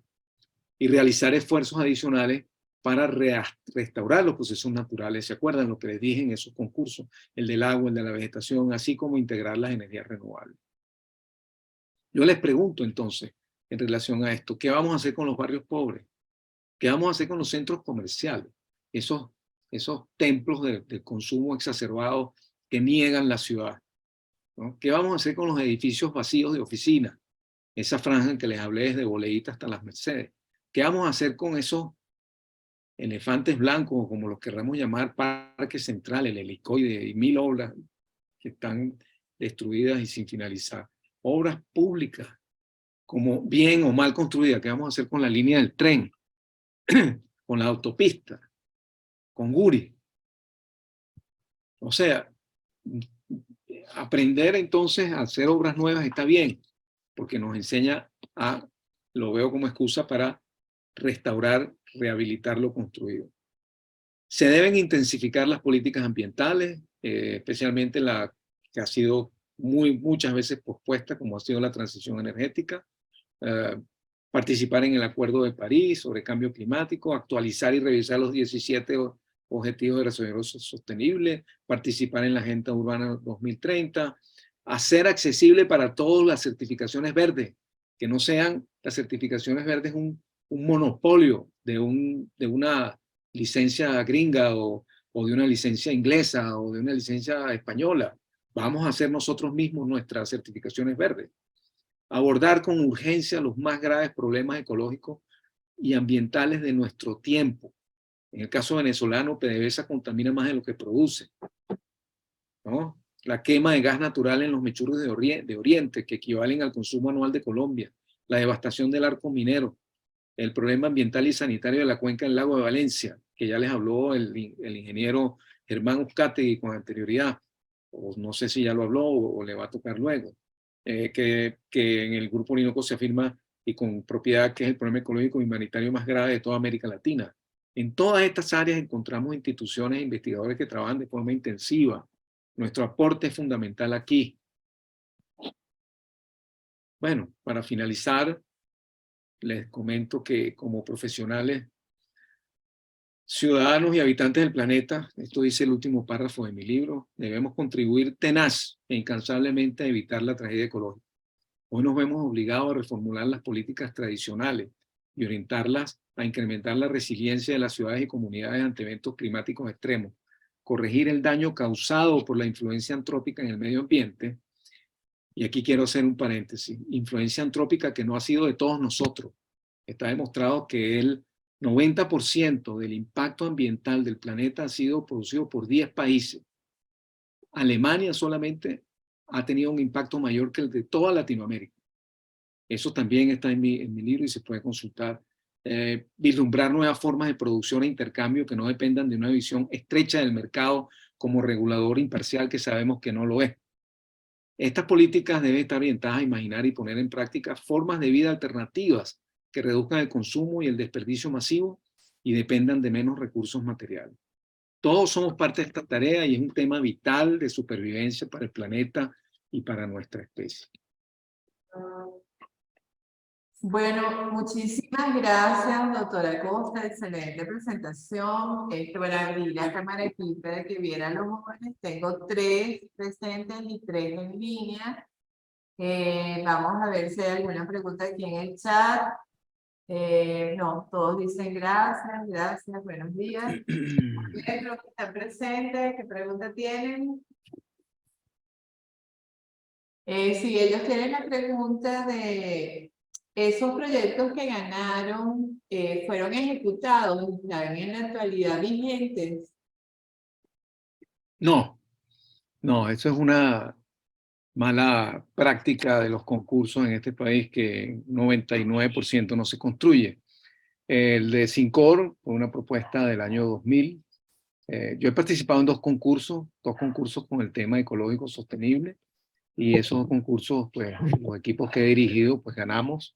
Y realizar esfuerzos adicionales para restaurar los procesos naturales. ¿Se acuerdan lo que les dije en esos concursos? El del agua, el de la vegetación, así como integrar las energías renovables. Yo les pregunto entonces, en relación a esto, ¿qué vamos a hacer con los barrios pobres? ¿Qué vamos a hacer con los centros comerciales? esos templos del consumo exacerbado que niegan la ciudad, ¿no? ¿Qué vamos a hacer con los edificios vacíos de oficinas? Esa franja en que les hablé desde Boleíta hasta Las Mercedes. ¿Qué vamos a hacer con esos elefantes blancos, o como los querramos llamar, Parque Central, el Helicoide y 1000 obras que están destruidas y sin finalizar? Obras públicas, como bien o mal construidas. ¿Qué vamos a hacer con la línea del tren? Con la autopista, con Guri. O sea, aprender entonces a hacer obras nuevas está bien, porque nos enseña lo veo como excusa para restaurar, rehabilitar lo construido. Se deben intensificar las políticas ambientales, especialmente la que ha sido muchas veces pospuesta, como ha sido la transición energética, participar en el Acuerdo de París sobre cambio climático, actualizar y revisar los 17 Objetivos de Desarrollo Sostenible, participar en la Agenda Urbana 2030, hacer accesible para todos las certificaciones verdes, que no sean las certificaciones verdes un monopolio de una licencia gringa o de una licencia inglesa o de una licencia española. Vamos a hacer nosotros mismos nuestras certificaciones verdes. Abordar con urgencia los más graves problemas ecológicos y ambientales de nuestro tiempo. En el caso venezolano, PDVSA contamina más de lo que produce, ¿no? La quema de gas natural en los mechuros de Oriente, que equivalen al consumo anual de Colombia, la devastación del arco minero, el problema ambiental y sanitario de la cuenca del lago de Valencia, que ya les habló el ingeniero Germán Uzcategui con anterioridad, o no sé si ya lo habló o le va a tocar luego, que en el Grupo Orinoco se afirma y con propiedad que es el problema ecológico y humanitario más grave de toda América Latina. En todas estas áreas encontramos instituciones e investigadores que trabajan de forma intensiva. Nuestro aporte es fundamental aquí. Bueno, para finalizar, les comento que como profesionales, ciudadanos y habitantes del planeta, esto dice el último párrafo de mi libro, debemos contribuir tenaz e incansablemente a evitar la tragedia ecológica. Hoy nos vemos obligados a reformular las políticas tradicionales y orientarlas a incrementar la resiliencia de las ciudades y comunidades ante eventos climáticos extremos, corregir el daño causado por la influencia antrópica en el medio ambiente. Y aquí quiero hacer un paréntesis, influencia antrópica que no ha sido de todos nosotros. Está demostrado que el 90% del impacto ambiental del planeta ha sido producido por 10 países. Alemania solamente ha tenido un impacto mayor que el de toda Latinoamérica. Eso también está en mi libro y se puede consultar. Vislumbrar nuevas formas de producción e intercambio que no dependan de una visión estrecha del mercado como regulador imparcial, que sabemos que no lo es. Estas políticas deben estar orientadas a imaginar y poner en práctica formas de vida alternativas que reduzcan el consumo y el desperdicio masivo y dependan de menos recursos materiales. Todos somos parte de esta tarea y es un tema vital de supervivencia para el planeta y para nuestra especie.
Bueno, muchísimas gracias, doctora Costa. Excelente presentación. Para abrir la cámara aquí para que vieran los jóvenes, tengo 3 presentes y 3 en línea. Vamos a ver si hay alguna pregunta aquí en el chat. No, todos dicen gracias, gracias, buenos días. Los que están presentes, ¿qué pregunta tienen? Si ellos tienen la pregunta de esos proyectos que ganaron, fueron ejecutados, están en la actualidad vigentes.
No, eso es una mala práctica de los concursos en este país, que 99% no se construye. El de Sincor fue una propuesta del año 2000. Yo he participado en dos concursos con el tema ecológico sostenible, y esos concursos, pues los equipos que he dirigido, pues ganamos,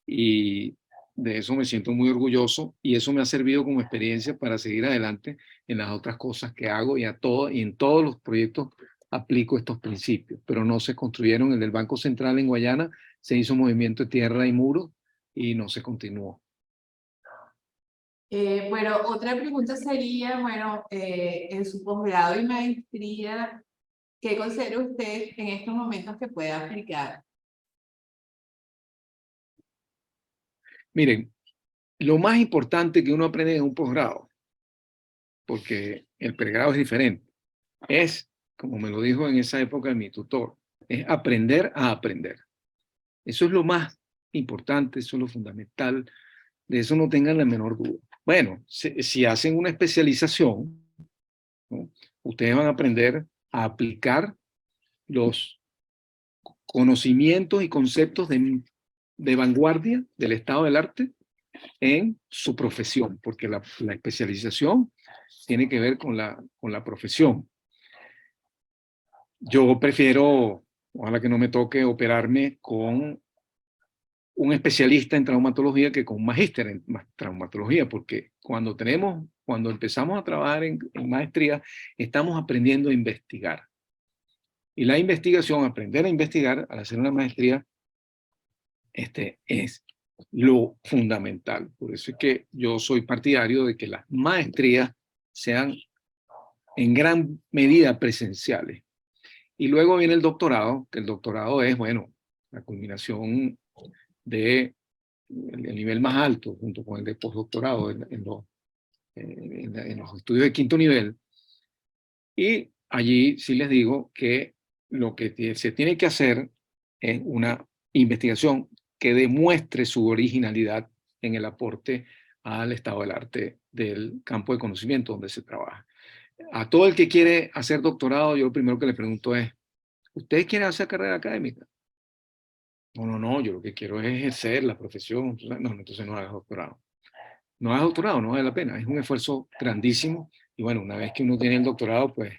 y de eso me siento muy orgulloso, y eso me ha servido como experiencia para seguir adelante en las otras cosas que hago, y en todos los proyectos aplico estos principios, pero no se construyeron. El del Banco Central en Guayana se hizo movimiento de tierra y muros y no se continuó.
Bueno, otra pregunta sería, bueno, en su posgrado y maestría, ¿qué considera usted en estos momentos que puede aplicar?
Miren, lo más importante que uno aprende en un posgrado porque el pregrado es diferente. Es, como me lo dijo en esa época mi tutor, es aprender a aprender. Eso es lo más importante, eso es lo fundamental, de eso no tengan la menor duda. Bueno, si hacen una especialización, ¿no? Ustedes van a aprender a aplicar los conocimientos y conceptos de vanguardia del estado del arte en su profesión, porque la especialización tiene que ver con la profesión. Yo prefiero, ojalá que no me toque operarme con un especialista en traumatología que con un magíster en traumatología, porque cuando empezamos a trabajar en maestría, estamos aprendiendo a investigar. Y la investigación, aprender a investigar al hacer una maestría, es lo fundamental. Por eso es que yo soy partidario de que las maestrías sean en gran medida presenciales. Y luego viene el doctorado, que el doctorado es, bueno, la culminación de el nivel más alto, junto con el de postdoctorado en los estudios de quinto nivel. Y allí sí les digo que lo que se tiene que hacer es una investigación que demuestre su originalidad en el aporte al estado del arte del campo de conocimiento donde se trabaja. A todo el que quiere hacer doctorado, yo lo primero que le pregunto es, ¿ustedes quieren hacer carrera académica? No, yo lo que quiero es ejercer la profesión. No, entonces no hagas doctorado. No hagas doctorado, no vale la pena. Es un esfuerzo grandísimo. Y bueno, una vez que uno tiene el doctorado, pues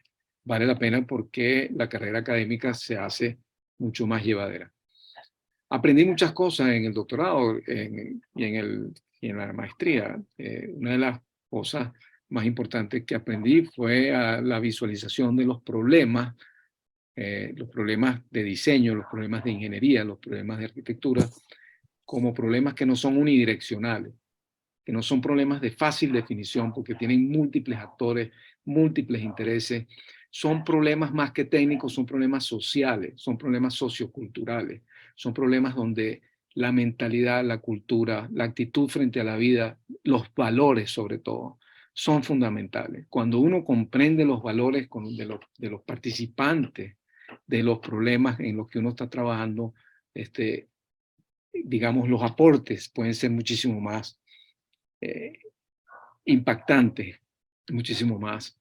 vale la pena porque la carrera académica se hace mucho más llevadera. Aprendí muchas cosas en el doctorado y en la maestría. Una de las cosas más importantes que aprendí fue la visualización de los problemas de diseño, los problemas de ingeniería, los problemas de arquitectura, como problemas que no son unidireccionales, que no son problemas de fácil definición porque tienen múltiples actores, múltiples intereses. Son problemas más que técnicos, son problemas sociales, son problemas socioculturales, son problemas donde la mentalidad, la cultura, la actitud frente a la vida, los valores sobre todo, son fundamentales. Cuando uno comprende los valores de los participantes de los problemas en los que uno está trabajando, digamos, los aportes pueden ser muchísimo más impactantes, muchísimo más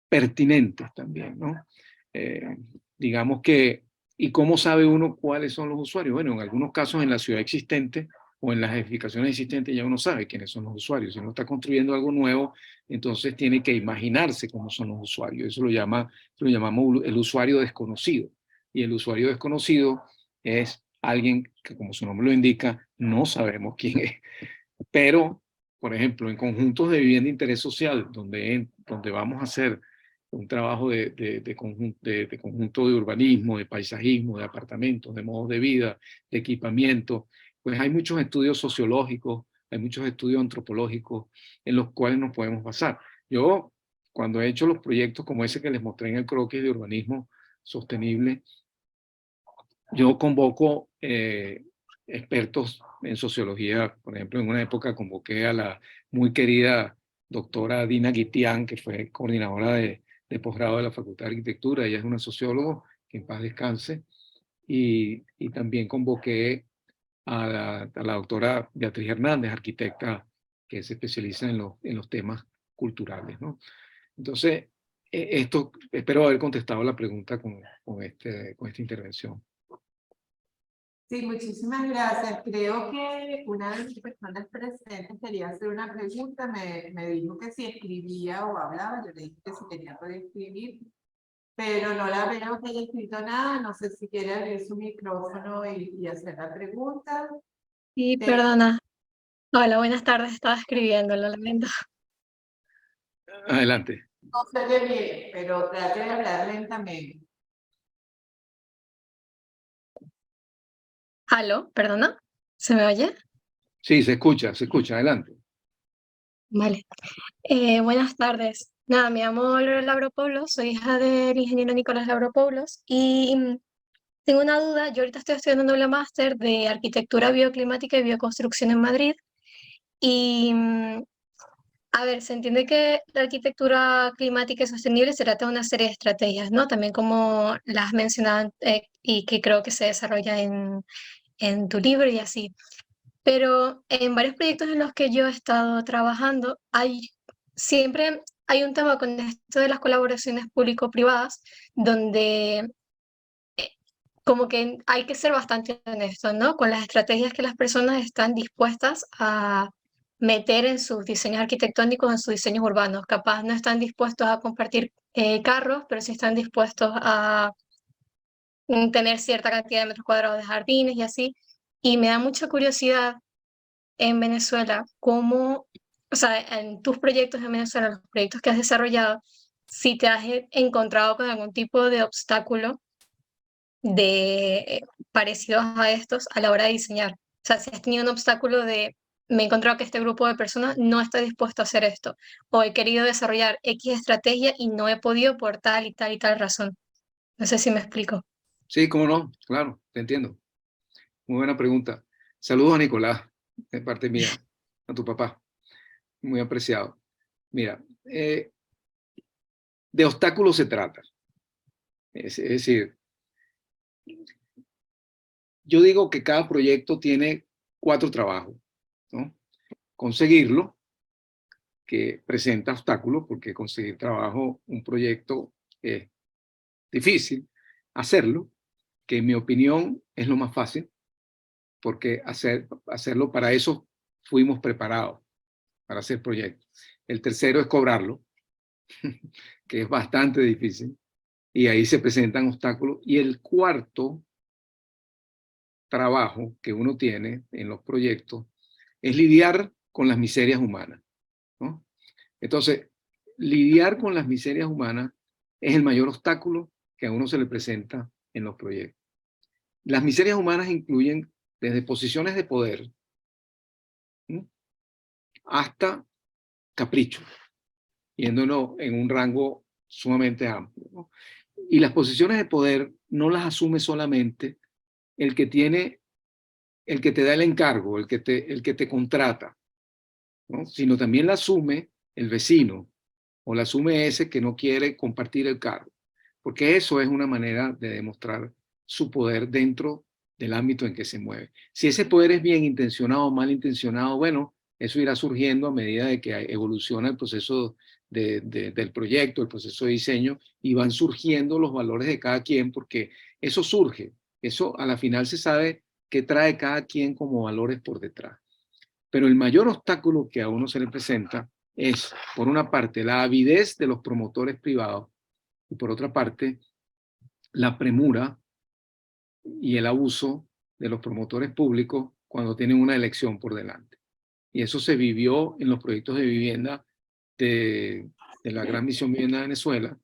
pertinentes también, ¿no? Digamos que, ¿y cómo sabe uno cuáles son los usuarios? Bueno, en algunos casos en la ciudad existente o en las edificaciones existentes ya uno sabe quiénes son los usuarios. Si uno está construyendo algo nuevo, entonces tiene que imaginarse cómo son los usuarios. Eso lo llamamos el usuario desconocido. Y el usuario desconocido es alguien que, como su nombre lo indica, no sabemos quién es. Pero, por ejemplo, en conjuntos de vivienda de interés social, donde vamos a hacer un trabajo de conjunto de urbanismo, de paisajismo, de apartamentos, de modos de vida, de equipamiento, pues hay muchos estudios sociológicos, hay muchos estudios antropológicos en los cuales nos podemos basar. Yo, cuando he hecho los proyectos como ese que les mostré en el croquis de urbanismo sostenible, yo convoco expertos en sociología. Por ejemplo, en una época convoqué a la muy querida doctora Dina Guitián, que fue coordinadora de posgrado de la Facultad de Arquitectura. Ella es una socióloga, que en paz descanse. Y también convoqué a la doctora Beatriz Hernández, arquitecta que se especializa en los temas culturales, ¿no? Entonces, espero haber contestado la pregunta con esta intervención.
Sí, muchísimas gracias. Creo que una de las personas presentes quería hacer una pregunta. Me dijo que si escribía o hablaba. Yo le dije que si tenía que escribir, pero no la veo que haya escrito nada. No sé si quiere abrir su micrófono y hacer la pregunta.
Sí, perdona. Hola, buenas tardes. Estaba escribiendo, lo lamento.
Adelante.
No se ve bien, pero trate de hablar lentamente.
¿Aló? ¿Perdona? ¿Se me oye?
Sí, se escucha, adelante.
Vale. Buenas tardes. Nada, me llamo Lorena Labropoulos, soy hija del ingeniero Nicolás Labropoulos y tengo una duda. Yo ahorita estoy estudiando un doble máster de arquitectura bioclimática y bioconstrucción en Madrid y A ver, se entiende que la arquitectura climática y sostenible se trata de una serie de estrategias, ¿no? También como las has mencionado y que creo que se desarrolla en tu libro y así. Pero en varios proyectos en los que yo he estado trabajando, siempre hay un tema con esto de las colaboraciones público-privadas, donde como que hay que ser bastante honesto, ¿no? Con las estrategias que las personas están dispuestas a meter en sus diseños arquitectónicos, en sus diseños urbanos. Capaz no están dispuestos a compartir carros, pero sí están dispuestos a tener cierta cantidad de metros cuadrados de jardines y así. Y me da mucha curiosidad en Venezuela, cómo, o sea, en tus proyectos en Venezuela, los proyectos que has desarrollado, si te has encontrado con algún tipo de obstáculo parecidos a estos a la hora de diseñar. O sea, si has tenido un obstáculo me he encontrado que este grupo de personas no está dispuesto a hacer esto, o he querido desarrollar X estrategia y no he podido por tal y tal y tal razón. No sé si me explico.
Sí, cómo no, claro, te entiendo. Muy buena pregunta. Saludos a Nicolás, de parte mía, a tu papá. Muy apreciado. Mira, de obstáculos se trata. Es decir, yo digo que cada proyecto tiene 4 trabajos, ¿no? Conseguirlo, que presenta obstáculos, porque conseguir trabajo, un proyecto es difícil. Hacerlo, que en mi opinión es lo más fácil, porque hacerlo para eso fuimos preparados, para hacer proyectos. El tercero es cobrarlo, que es bastante difícil, y ahí se presentan obstáculos. Y el cuarto trabajo que uno tiene en los proyectos es lidiar con las miserias humanas, ¿no? Entonces, lidiar con las miserias humanas es el mayor obstáculo que a uno se le presenta en los proyectos. Las miserias humanas incluyen desde posiciones de poder, ¿no?, hasta capricho, yéndonos en un rango sumamente amplio, ¿no? Y las posiciones de poder no las asume solamente el que te da el encargo, el que te contrata, ¿no?, sino también la asume el vecino o la asume ese que no quiere compartir el cargo, porque eso es una manera de demostrar su poder dentro del ámbito en que se mueve. Si ese poder es bien intencionado o mal intencionado, bueno, eso irá surgiendo a medida de que evoluciona el proceso del proyecto, el proceso de diseño, y van surgiendo los valores de cada quien, porque eso surge, eso a la final se sabe qué trae cada quien como valores por detrás. Pero el mayor obstáculo que a uno se le presenta es, por una parte, la avidez de los promotores privados y por otra parte, la premura y el abuso de los promotores públicos cuando tienen una elección por delante. Y eso se vivió en los proyectos de vivienda de la Gran Misión Vivienda de Venezuela,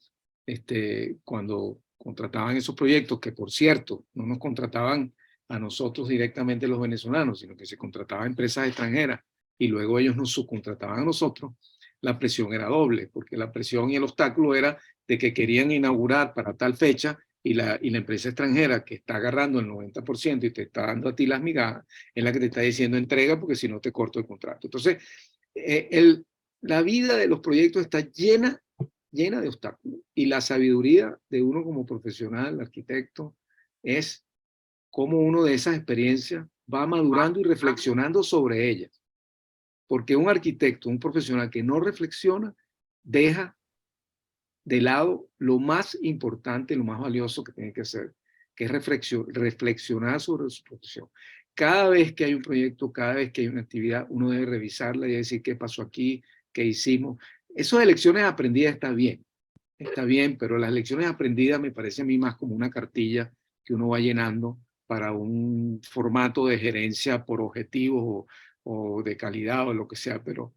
cuando contrataban esos proyectos, que por cierto, no nos contrataban a nosotros directamente los venezolanos, sino que se contrataban a empresas extranjeras y luego ellos nos subcontrataban a nosotros. La presión era doble, porque la presión y el obstáculo era de que querían inaugurar para tal fecha y la empresa extranjera que está agarrando el 90% y te está dando a ti las migajas, es la que te está diciendo entrega porque si no te corto el contrato. Entonces, la vida de los proyectos está llena de obstáculos, y la sabiduría de uno como profesional, arquitecto, es cómo uno de esas experiencias va madurando y reflexionando sobre ellas. Porque un arquitecto, un profesional que no reflexiona, deja de lado lo más importante, lo más valioso que tiene que hacer, que es reflexionar sobre su profesión. Cada vez que hay un proyecto, cada vez que hay una actividad, uno debe revisarla y decir qué pasó aquí, qué hicimos. Esas lecciones aprendidas está bien, pero las lecciones aprendidas me parece a mí más como una cartilla que uno va llenando para un formato de gerencia por objetivos o de calidad o lo que sea, pero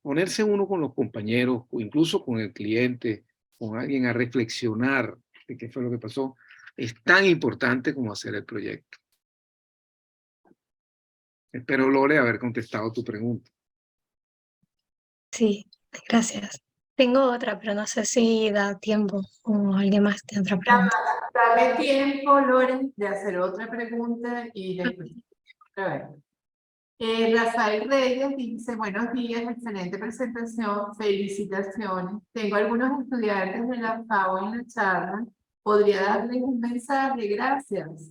ponerse uno con los compañeros o incluso con el cliente, con alguien a reflexionar de qué fue lo que pasó, es tan importante como hacer el proyecto. Espero, Lore, haber contestado tu pregunta.
Sí, gracias. Tengo otra, pero no sé si da tiempo o alguien más tiene otra pregunta.
Dame tiempo, Lore, de hacer otra pregunta y después otra vez. Rafael Reyes dice, buenos días, excelente presentación, felicitaciones. Tengo algunos estudiantes de la FAO en la charla. ¿Podría darles un mensaje? Gracias.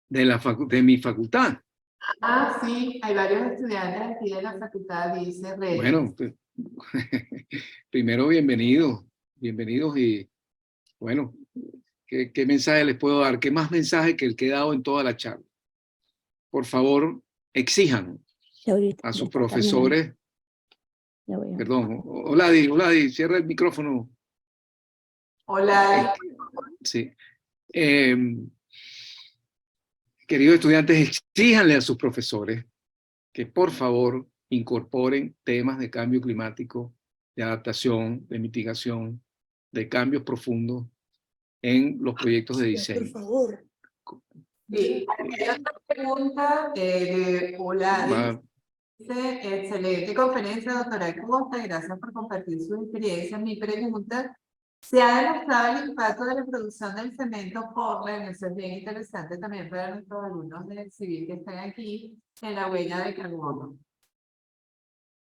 De mi facultad.
Ah, sí, hay varios estudiantes aquí de la facultad, dice Reyes.
Bueno, pues, primero bienvenidos y bueno, ¿qué mensaje les puedo dar? ¿Qué más mensaje que el que he dado en toda la charla? Por favor, exijan a sus profesores. Perdón, Oladi, cierra el micrófono.
Hola.
Sí. Queridos estudiantes, exíjanle a sus profesores que por favor incorporen temas de cambio climático, de adaptación, de mitigación, de cambios profundos en los proyectos de diseño.
Por favor.
Sí, hay otra pregunta de Oladi. Dice, excelente conferencia, doctora Costa, gracias por compartir su experiencia. Mi pregunta, ¿se ha demostrado el impacto de la producción del cemento Portland? Eso es bien interesante también para nuestros alumnos del civil que están aquí, en la huella de carbono?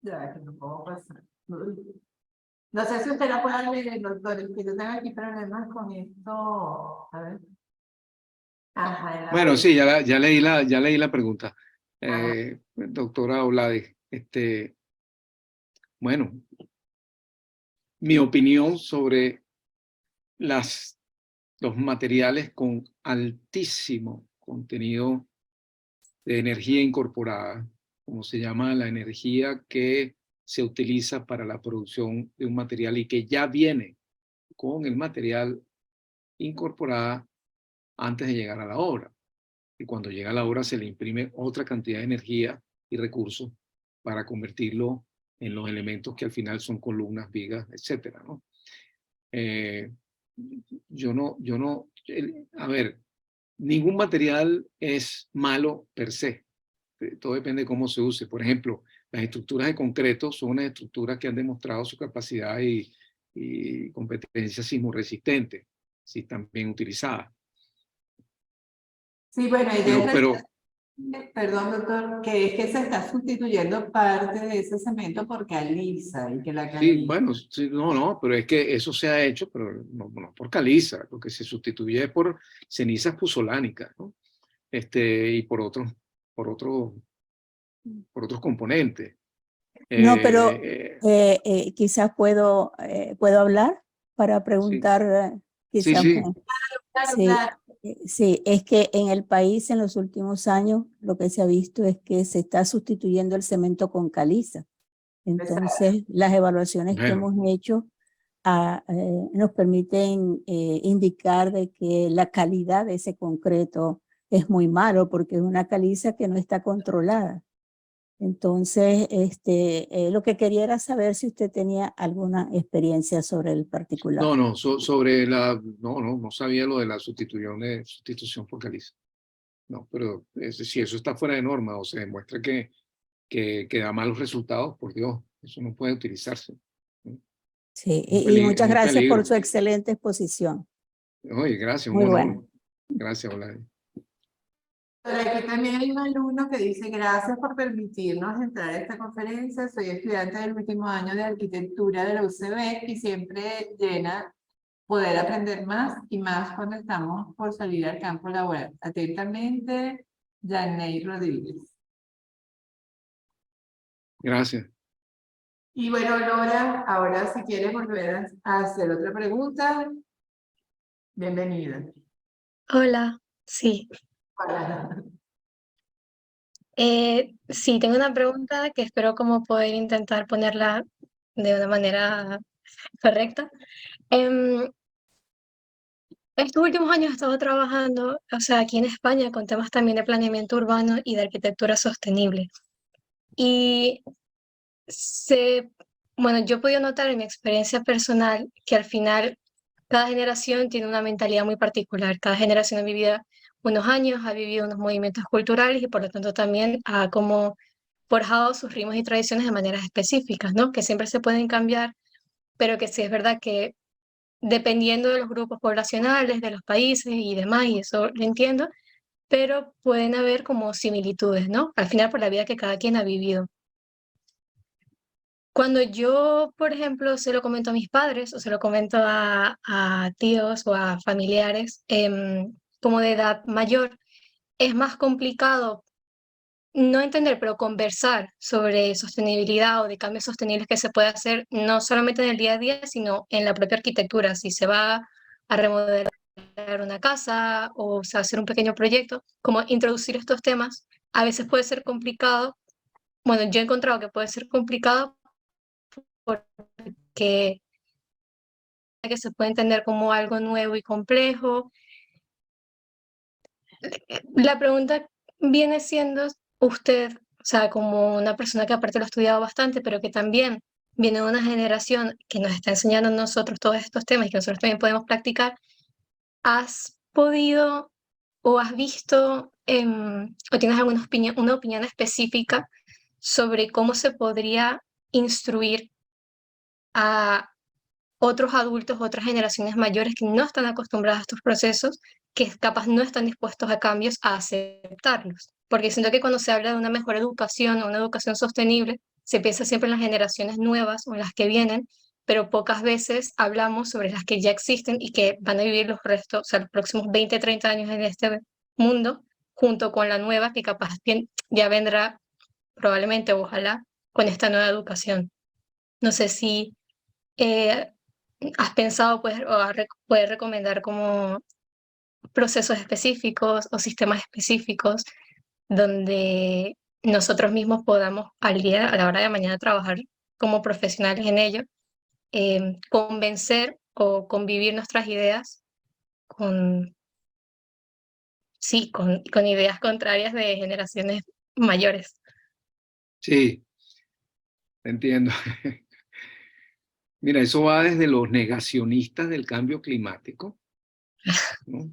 Ya, que no puedo pasar. No sé si usted la puede leer, doctor, es que yo tengo aquí problemas con esto. A ver. Ajá, en la
Bueno,
huella.
sí, ya leí la pregunta. Doctora Oladi, bueno, mi opinión sobre los materiales con altísimo contenido de energía incorporada, como se llama la energía que se utiliza para la producción de un material y que ya viene con el material incorporada antes de llegar a la obra. Y cuando llega a la obra se le imprime otra cantidad de energía y recursos para convertirlo en los elementos que al final son columnas, vigas, etcétera, ¿no? A ver, ningún material es malo per se. Todo depende de cómo se use. Por ejemplo, las estructuras de concreto son unas estructuras que han demostrado su capacidad y competencia sismoresistente, si están bien utilizadas.
Sí, bueno,
Pero
perdón, doctor, que es que se está sustituyendo parte de ese cemento por caliza y que la caliza.
sí, bueno, sí, no, pero es que eso se ha hecho, pero no por caliza, lo que se sustituye es por cenizas puzolánicas, ¿no? Y por otros componentes.
No, pero quizás puedo hablar para preguntar, quizás.
Sí.
Sí,
Claro.
sí, es que en el país en los últimos años lo que se ha visto es que se está sustituyendo el cemento con caliza. Entonces, las evaluaciones que hemos hecho nos permiten indicar de que la calidad de ese concreto es muy malo porque es una caliza que no está controlada. Entonces, lo que quería era saber si usted tenía alguna experiencia sobre el particular.
No sabía lo de la sustitución por caliza. No, pero si eso está fuera de norma o se demuestra que da malos resultados, por Dios, eso no puede utilizarse.
Sí, y muchas gracias por su excelente exposición.
Oye, gracias,
muy
un honor.
bueno.
Gracias, Oladi.
Por aquí también hay un alumno que dice, gracias por permitirnos entrar a esta conferencia. Soy estudiante del último año de arquitectura de la UCB y siempre llena poder aprender más y más cuando estamos por salir al campo laboral. Atentamente, Janey Rodríguez.
Gracias.
Y bueno, Laura, ahora si quieres volver a hacer otra pregunta, bienvenida.
Hola, sí.
Hola.
Sí, tengo una pregunta que espero como poder intentar ponerla de una manera correcta. Estos últimos años he estado trabajando, o sea, aquí en España, con temas también de planeamiento urbano y de arquitectura sostenible. Y bueno, yo he podido notar en mi experiencia personal que al final cada generación tiene una mentalidad muy particular. Cada generación ha vivido unos años, ha vivido unos movimientos culturales y por lo tanto también ha como forjado sus ritmos y tradiciones de maneras específicas, ¿no? Que siempre se pueden cambiar, pero que sí es verdad que dependiendo de los grupos poblacionales, de los países y demás, y eso lo entiendo, pero pueden haber como similitudes, ¿no? Al final por la vida que cada quien ha vivido. Cuando yo, por ejemplo, se lo comento a mis padres o se lo comento a tíos o a familiares como de edad mayor, es más complicado no entender, pero conversar sobre sostenibilidad o de cambios sostenibles que se puede hacer, no solamente en el día a día, sino en la propia arquitectura. Si se va a remodelar una casa o se va a hacer un pequeño proyecto, como introducir estos temas, a veces puede ser complicado. Bueno, yo he encontrado que puede ser complicado porque se puede entender como algo nuevo y complejo. La pregunta viene siendo usted, o sea, como una persona que aparte lo ha estudiado bastante, pero que también viene de una generación que nos está enseñando a nosotros todos estos temas y que nosotros también podemos practicar, ¿has podido o has visto o tienes alguna una opinión específica sobre cómo se podría instruir a otros adultos, otras generaciones mayores que no están acostumbradas a estos procesos, que capaz no están dispuestos a cambios, a aceptarlos? Porque siento que cuando se habla de una mejor educación o una educación sostenible, se piensa siempre en las generaciones nuevas o en las que vienen, pero pocas veces hablamos sobre las que ya existen y que van a vivir los restos, o sea, los próximos 20, 30 años en este mundo, junto con la nueva que capaz ya vendrá probablemente, ojalá, con esta nueva educación. No sé si eh, has pensado pues, puedes recomendar como procesos específicos o sistemas específicos donde nosotros mismos podamos al día, a la hora de mañana trabajar como profesionales en ello, convencer o convivir nuestras ideas con, sí, con ideas contrarias de generaciones mayores.
Sí, entiendo. Mira, eso va desde los negacionistas del cambio climático, ¿no?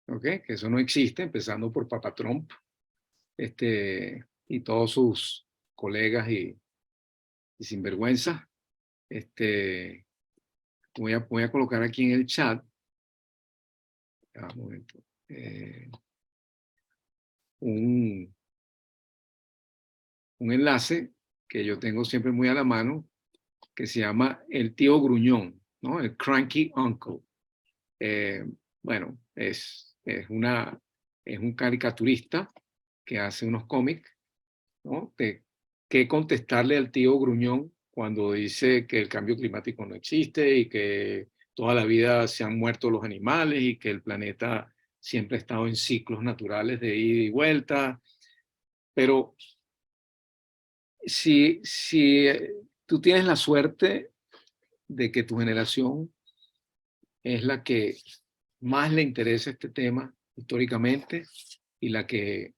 ¿Ok? Que eso no existe, empezando por Papa Trump, y todos sus colegas y sinvergüenza. Voy a colocar aquí en el chat, un momento, un enlace que yo tengo siempre muy a la mano, que se llama El Tío Gruñón, ¿no? El Cranky Uncle. Bueno, es un caricaturista que hace unos cómics, ¿no? De qué contestarle al tío Gruñón cuando dice que el cambio climático no existe y que toda la vida se han muerto los animales y que el planeta siempre ha estado en ciclos naturales de ida y vuelta. Pero si tú tienes la suerte de que tu generación es la que más le interesa este tema históricamente y la que,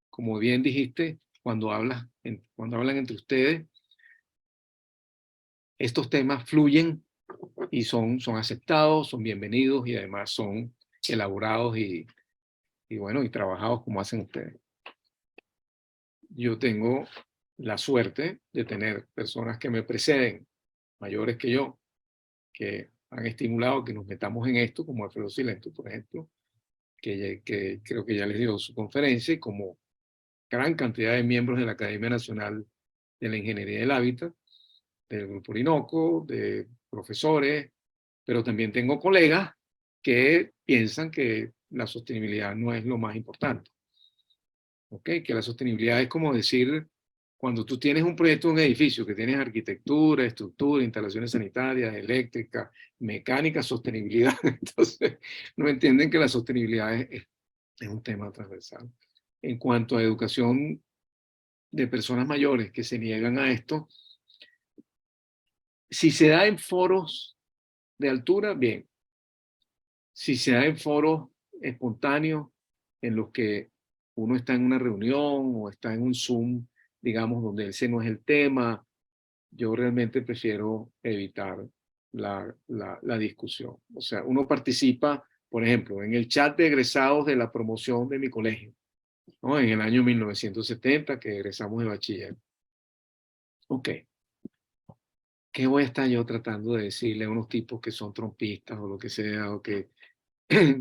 como bien dijiste, cuando hablan entre ustedes, estos temas fluyen y son aceptados, son bienvenidos y además son elaborados y bueno, y trabajados como hacen ustedes. Yo tengo la suerte de tener personas que me preceden, mayores que yo, que han estimulado que nos metamos en esto, como Alfredo Silento, por ejemplo, que creo que ya les dio su conferencia, y como gran cantidad de miembros de la Academia Nacional de la Ingeniería del Hábitat, del Grupo Orinoco, de profesores, pero también tengo colegas que piensan que la sostenibilidad no es lo más importante. ¿Ok? Que la sostenibilidad es como decir, cuando tú tienes un proyecto de un edificio, que tienes arquitectura, estructura, instalaciones sanitarias, eléctricas, mecánica, sostenibilidad, entonces no entienden que la sostenibilidad es un tema transversal. En cuanto a educación de personas mayores que se niegan a esto, si se da en foros de altura, bien. Si se da en foros espontáneos en los que uno está en una reunión o está en un Zoom, digamos, donde ese no es el tema, yo realmente prefiero evitar la discusión. O sea, uno participa, por ejemplo, en el chat de egresados de la promoción de mi colegio, ¿no? En el año 1970, que egresamos de bachiller. Ok. ¿Qué voy a estar yo tratando de decirle a unos tipos que son trompistas o lo que sea, o que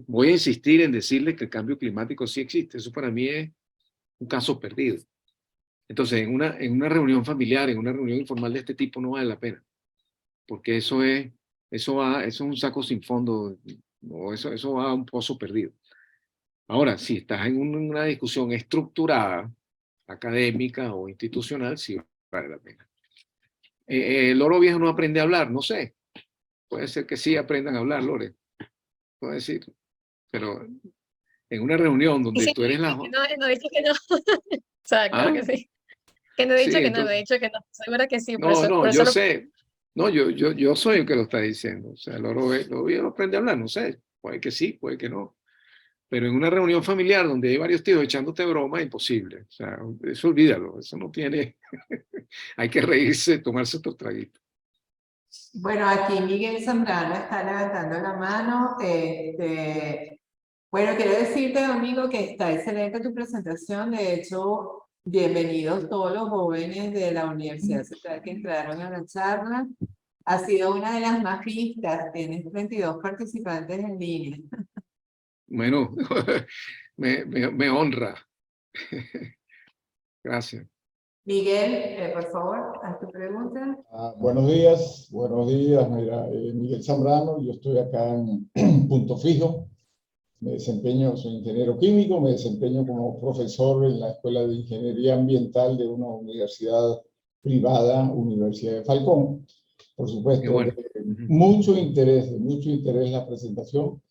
voy a insistir en decirles que el cambio climático sí existe. Eso para mí es un caso perdido. Entonces, en una reunión familiar, en una reunión informal de este tipo, no vale la pena. Porque eso es un saco sin fondo, o eso va a un pozo perdido. Ahora, si estás en una discusión estructurada, académica o institucional, sí vale la pena. El loro viejo no aprende a hablar, no sé. Puede ser que sí aprendan a hablar, Lore. Puedo decir. Pero en una reunión
Y
donde
sí,
tú eres la...
no, no he dicho que no. O sea, claro
Ah,
que sí. Que no he
sí,
dicho que no, no he
entonces...
dicho que no. Seguro que sí,
No, no,
por eso
yo
lo...
sé. No, yo soy el que lo está diciendo. O sea, el loro viejo aprende a hablar, no sé. Puede que sí, puede que no. Pero en una reunión familiar donde hay varios tíos echándote broma, imposible. O sea, eso olvídalo. Eso no tiene... Hay que reírse, tomarse otro traguito.
Bueno, aquí Miguel Zambrano está levantando la mano. Bueno, quiero decirte, amigo, que está excelente tu presentación. De hecho, bienvenidos todos los jóvenes de la Universidad Central que entraron a la charla. Ha sido una de las más vistas. Tienes 32 participantes en línea.
Bueno, me honra. Gracias.
Miguel, por favor, haz tu pregunta.
Buenos días, mira, Miguel Zambrano, yo estoy acá en Punto Fijo, soy ingeniero químico, me desempeño como profesor en la Escuela de Ingeniería Ambiental de una universidad privada, Universidad de Falcón. Por
Qué
supuesto,
bueno.
de mucho interés la presentación,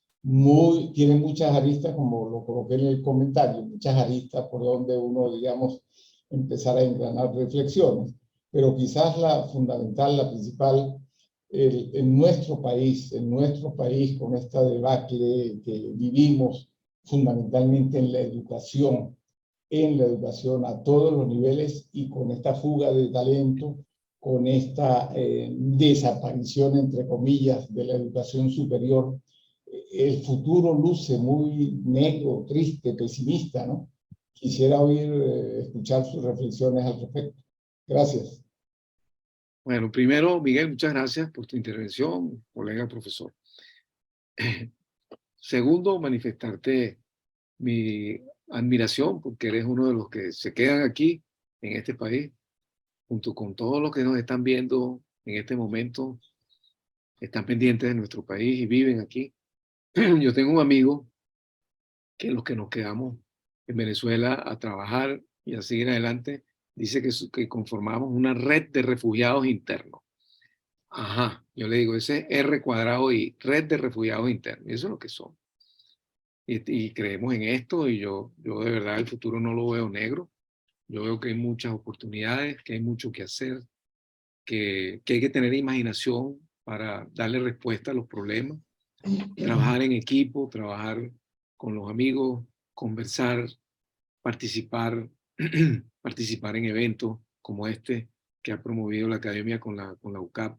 tiene muchas aristas, como lo coloqué en el comentario, muchas aristas por donde uno, digamos, empezar a engranar reflexiones, pero quizás la fundamental, la principal, en nuestro país, con esta debacle que vivimos fundamentalmente en la educación a todos los niveles y con esta fuga de talento, con esta desaparición, entre comillas, de la educación superior, el futuro luce muy negro, triste, pesimista, ¿no? Quisiera escuchar sus reflexiones al respecto. Gracias.
Bueno, primero, Miguel, muchas gracias por tu intervención, colega profesor. Segundo, manifestarte mi admiración porque eres uno de los que se quedan aquí en este país, junto con todos los que nos están viendo en este momento, están pendientes de nuestro país y viven aquí. Yo tengo un amigo que los que nos quedamos en Venezuela a trabajar y a seguir adelante, dice que conformamos una red de refugiados internos. Ajá, yo le digo, ese R cuadrado y red de refugiados internos, eso es lo que son. Y creemos en esto y yo de verdad el futuro no lo veo negro. Yo veo que hay muchas oportunidades, que hay mucho que hacer, que hay que tener imaginación para darle respuesta a los problemas, trabajar en equipo, trabajar con los amigos, conversar, participar, participar en eventos como este que ha promovido la academia con la UCAP,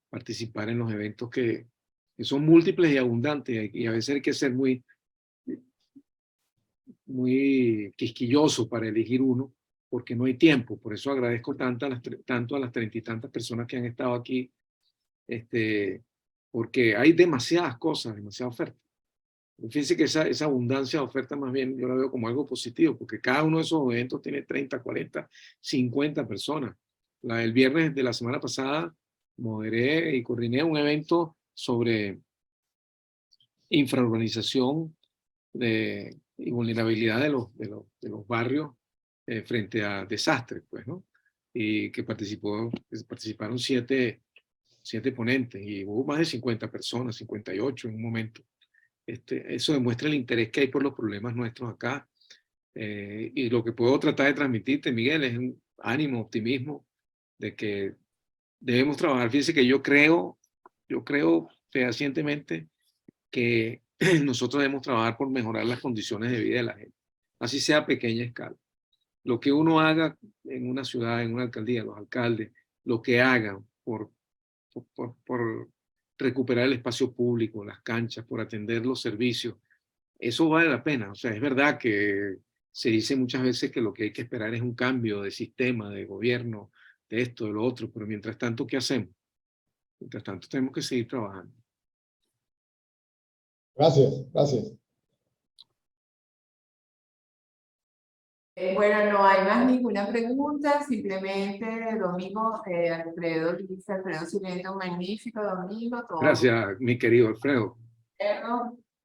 participar en los eventos que son múltiples y abundantes y a veces hay que ser muy quisquilloso para elegir uno, porque no hay tiempo. Por eso agradezco tanto a las 30 y tantas personas que han estado aquí, porque hay demasiadas cosas, demasiada oferta. Fíjense que esa abundancia de oferta más bien yo la veo como algo positivo, porque cada uno de esos eventos tiene 30, 40, 50 personas. El viernes de la semana pasada moderé y coordiné un evento sobre infraurbanización y vulnerabilidad de los barrios frente a desastres, pues, ¿no? Y que participaron siete ponentes y hubo más de 50 personas, 58 en un momento. Eso demuestra el interés que hay por los problemas nuestros acá. Y lo que puedo tratar de transmitirte, Miguel, es un ánimo, optimismo de que debemos trabajar. Fíjense que yo creo fehacientemente que nosotros debemos trabajar por mejorar las condiciones de vida de la gente, así sea a pequeña escala. Lo que uno haga en una ciudad, en una alcaldía, los alcaldes, lo que hagan por recuperar el espacio público, las canchas, por atender los servicios, eso vale la pena. O sea, es verdad que se dice muchas veces que lo que hay que esperar es un cambio de sistema, de gobierno, de esto, de lo otro, pero mientras tanto, ¿qué hacemos? Mientras tanto, tenemos que seguir trabajando.
Gracias, gracias.
Bueno, no hay más ninguna pregunta, simplemente Domingo, Alfredo dice, Alfredo Silento, un magnífico Domingo. Todo
Gracias, mi querido Alfredo.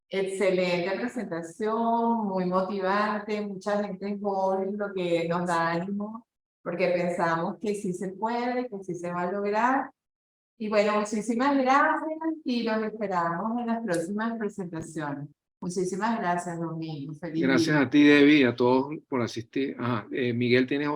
excelente presentación, muy motivante, mucha gente joven, lo que nos da ánimo, porque pensamos que sí se puede, que sí se va a lograr. Y bueno, muchísimas gracias y los esperamos en las próximas presentaciones. Muchísimas gracias, Domingo. Feliz
Gracias
día.
a ti, Debbie, y a todos por asistir. Ajá, Miguel, ¿tienes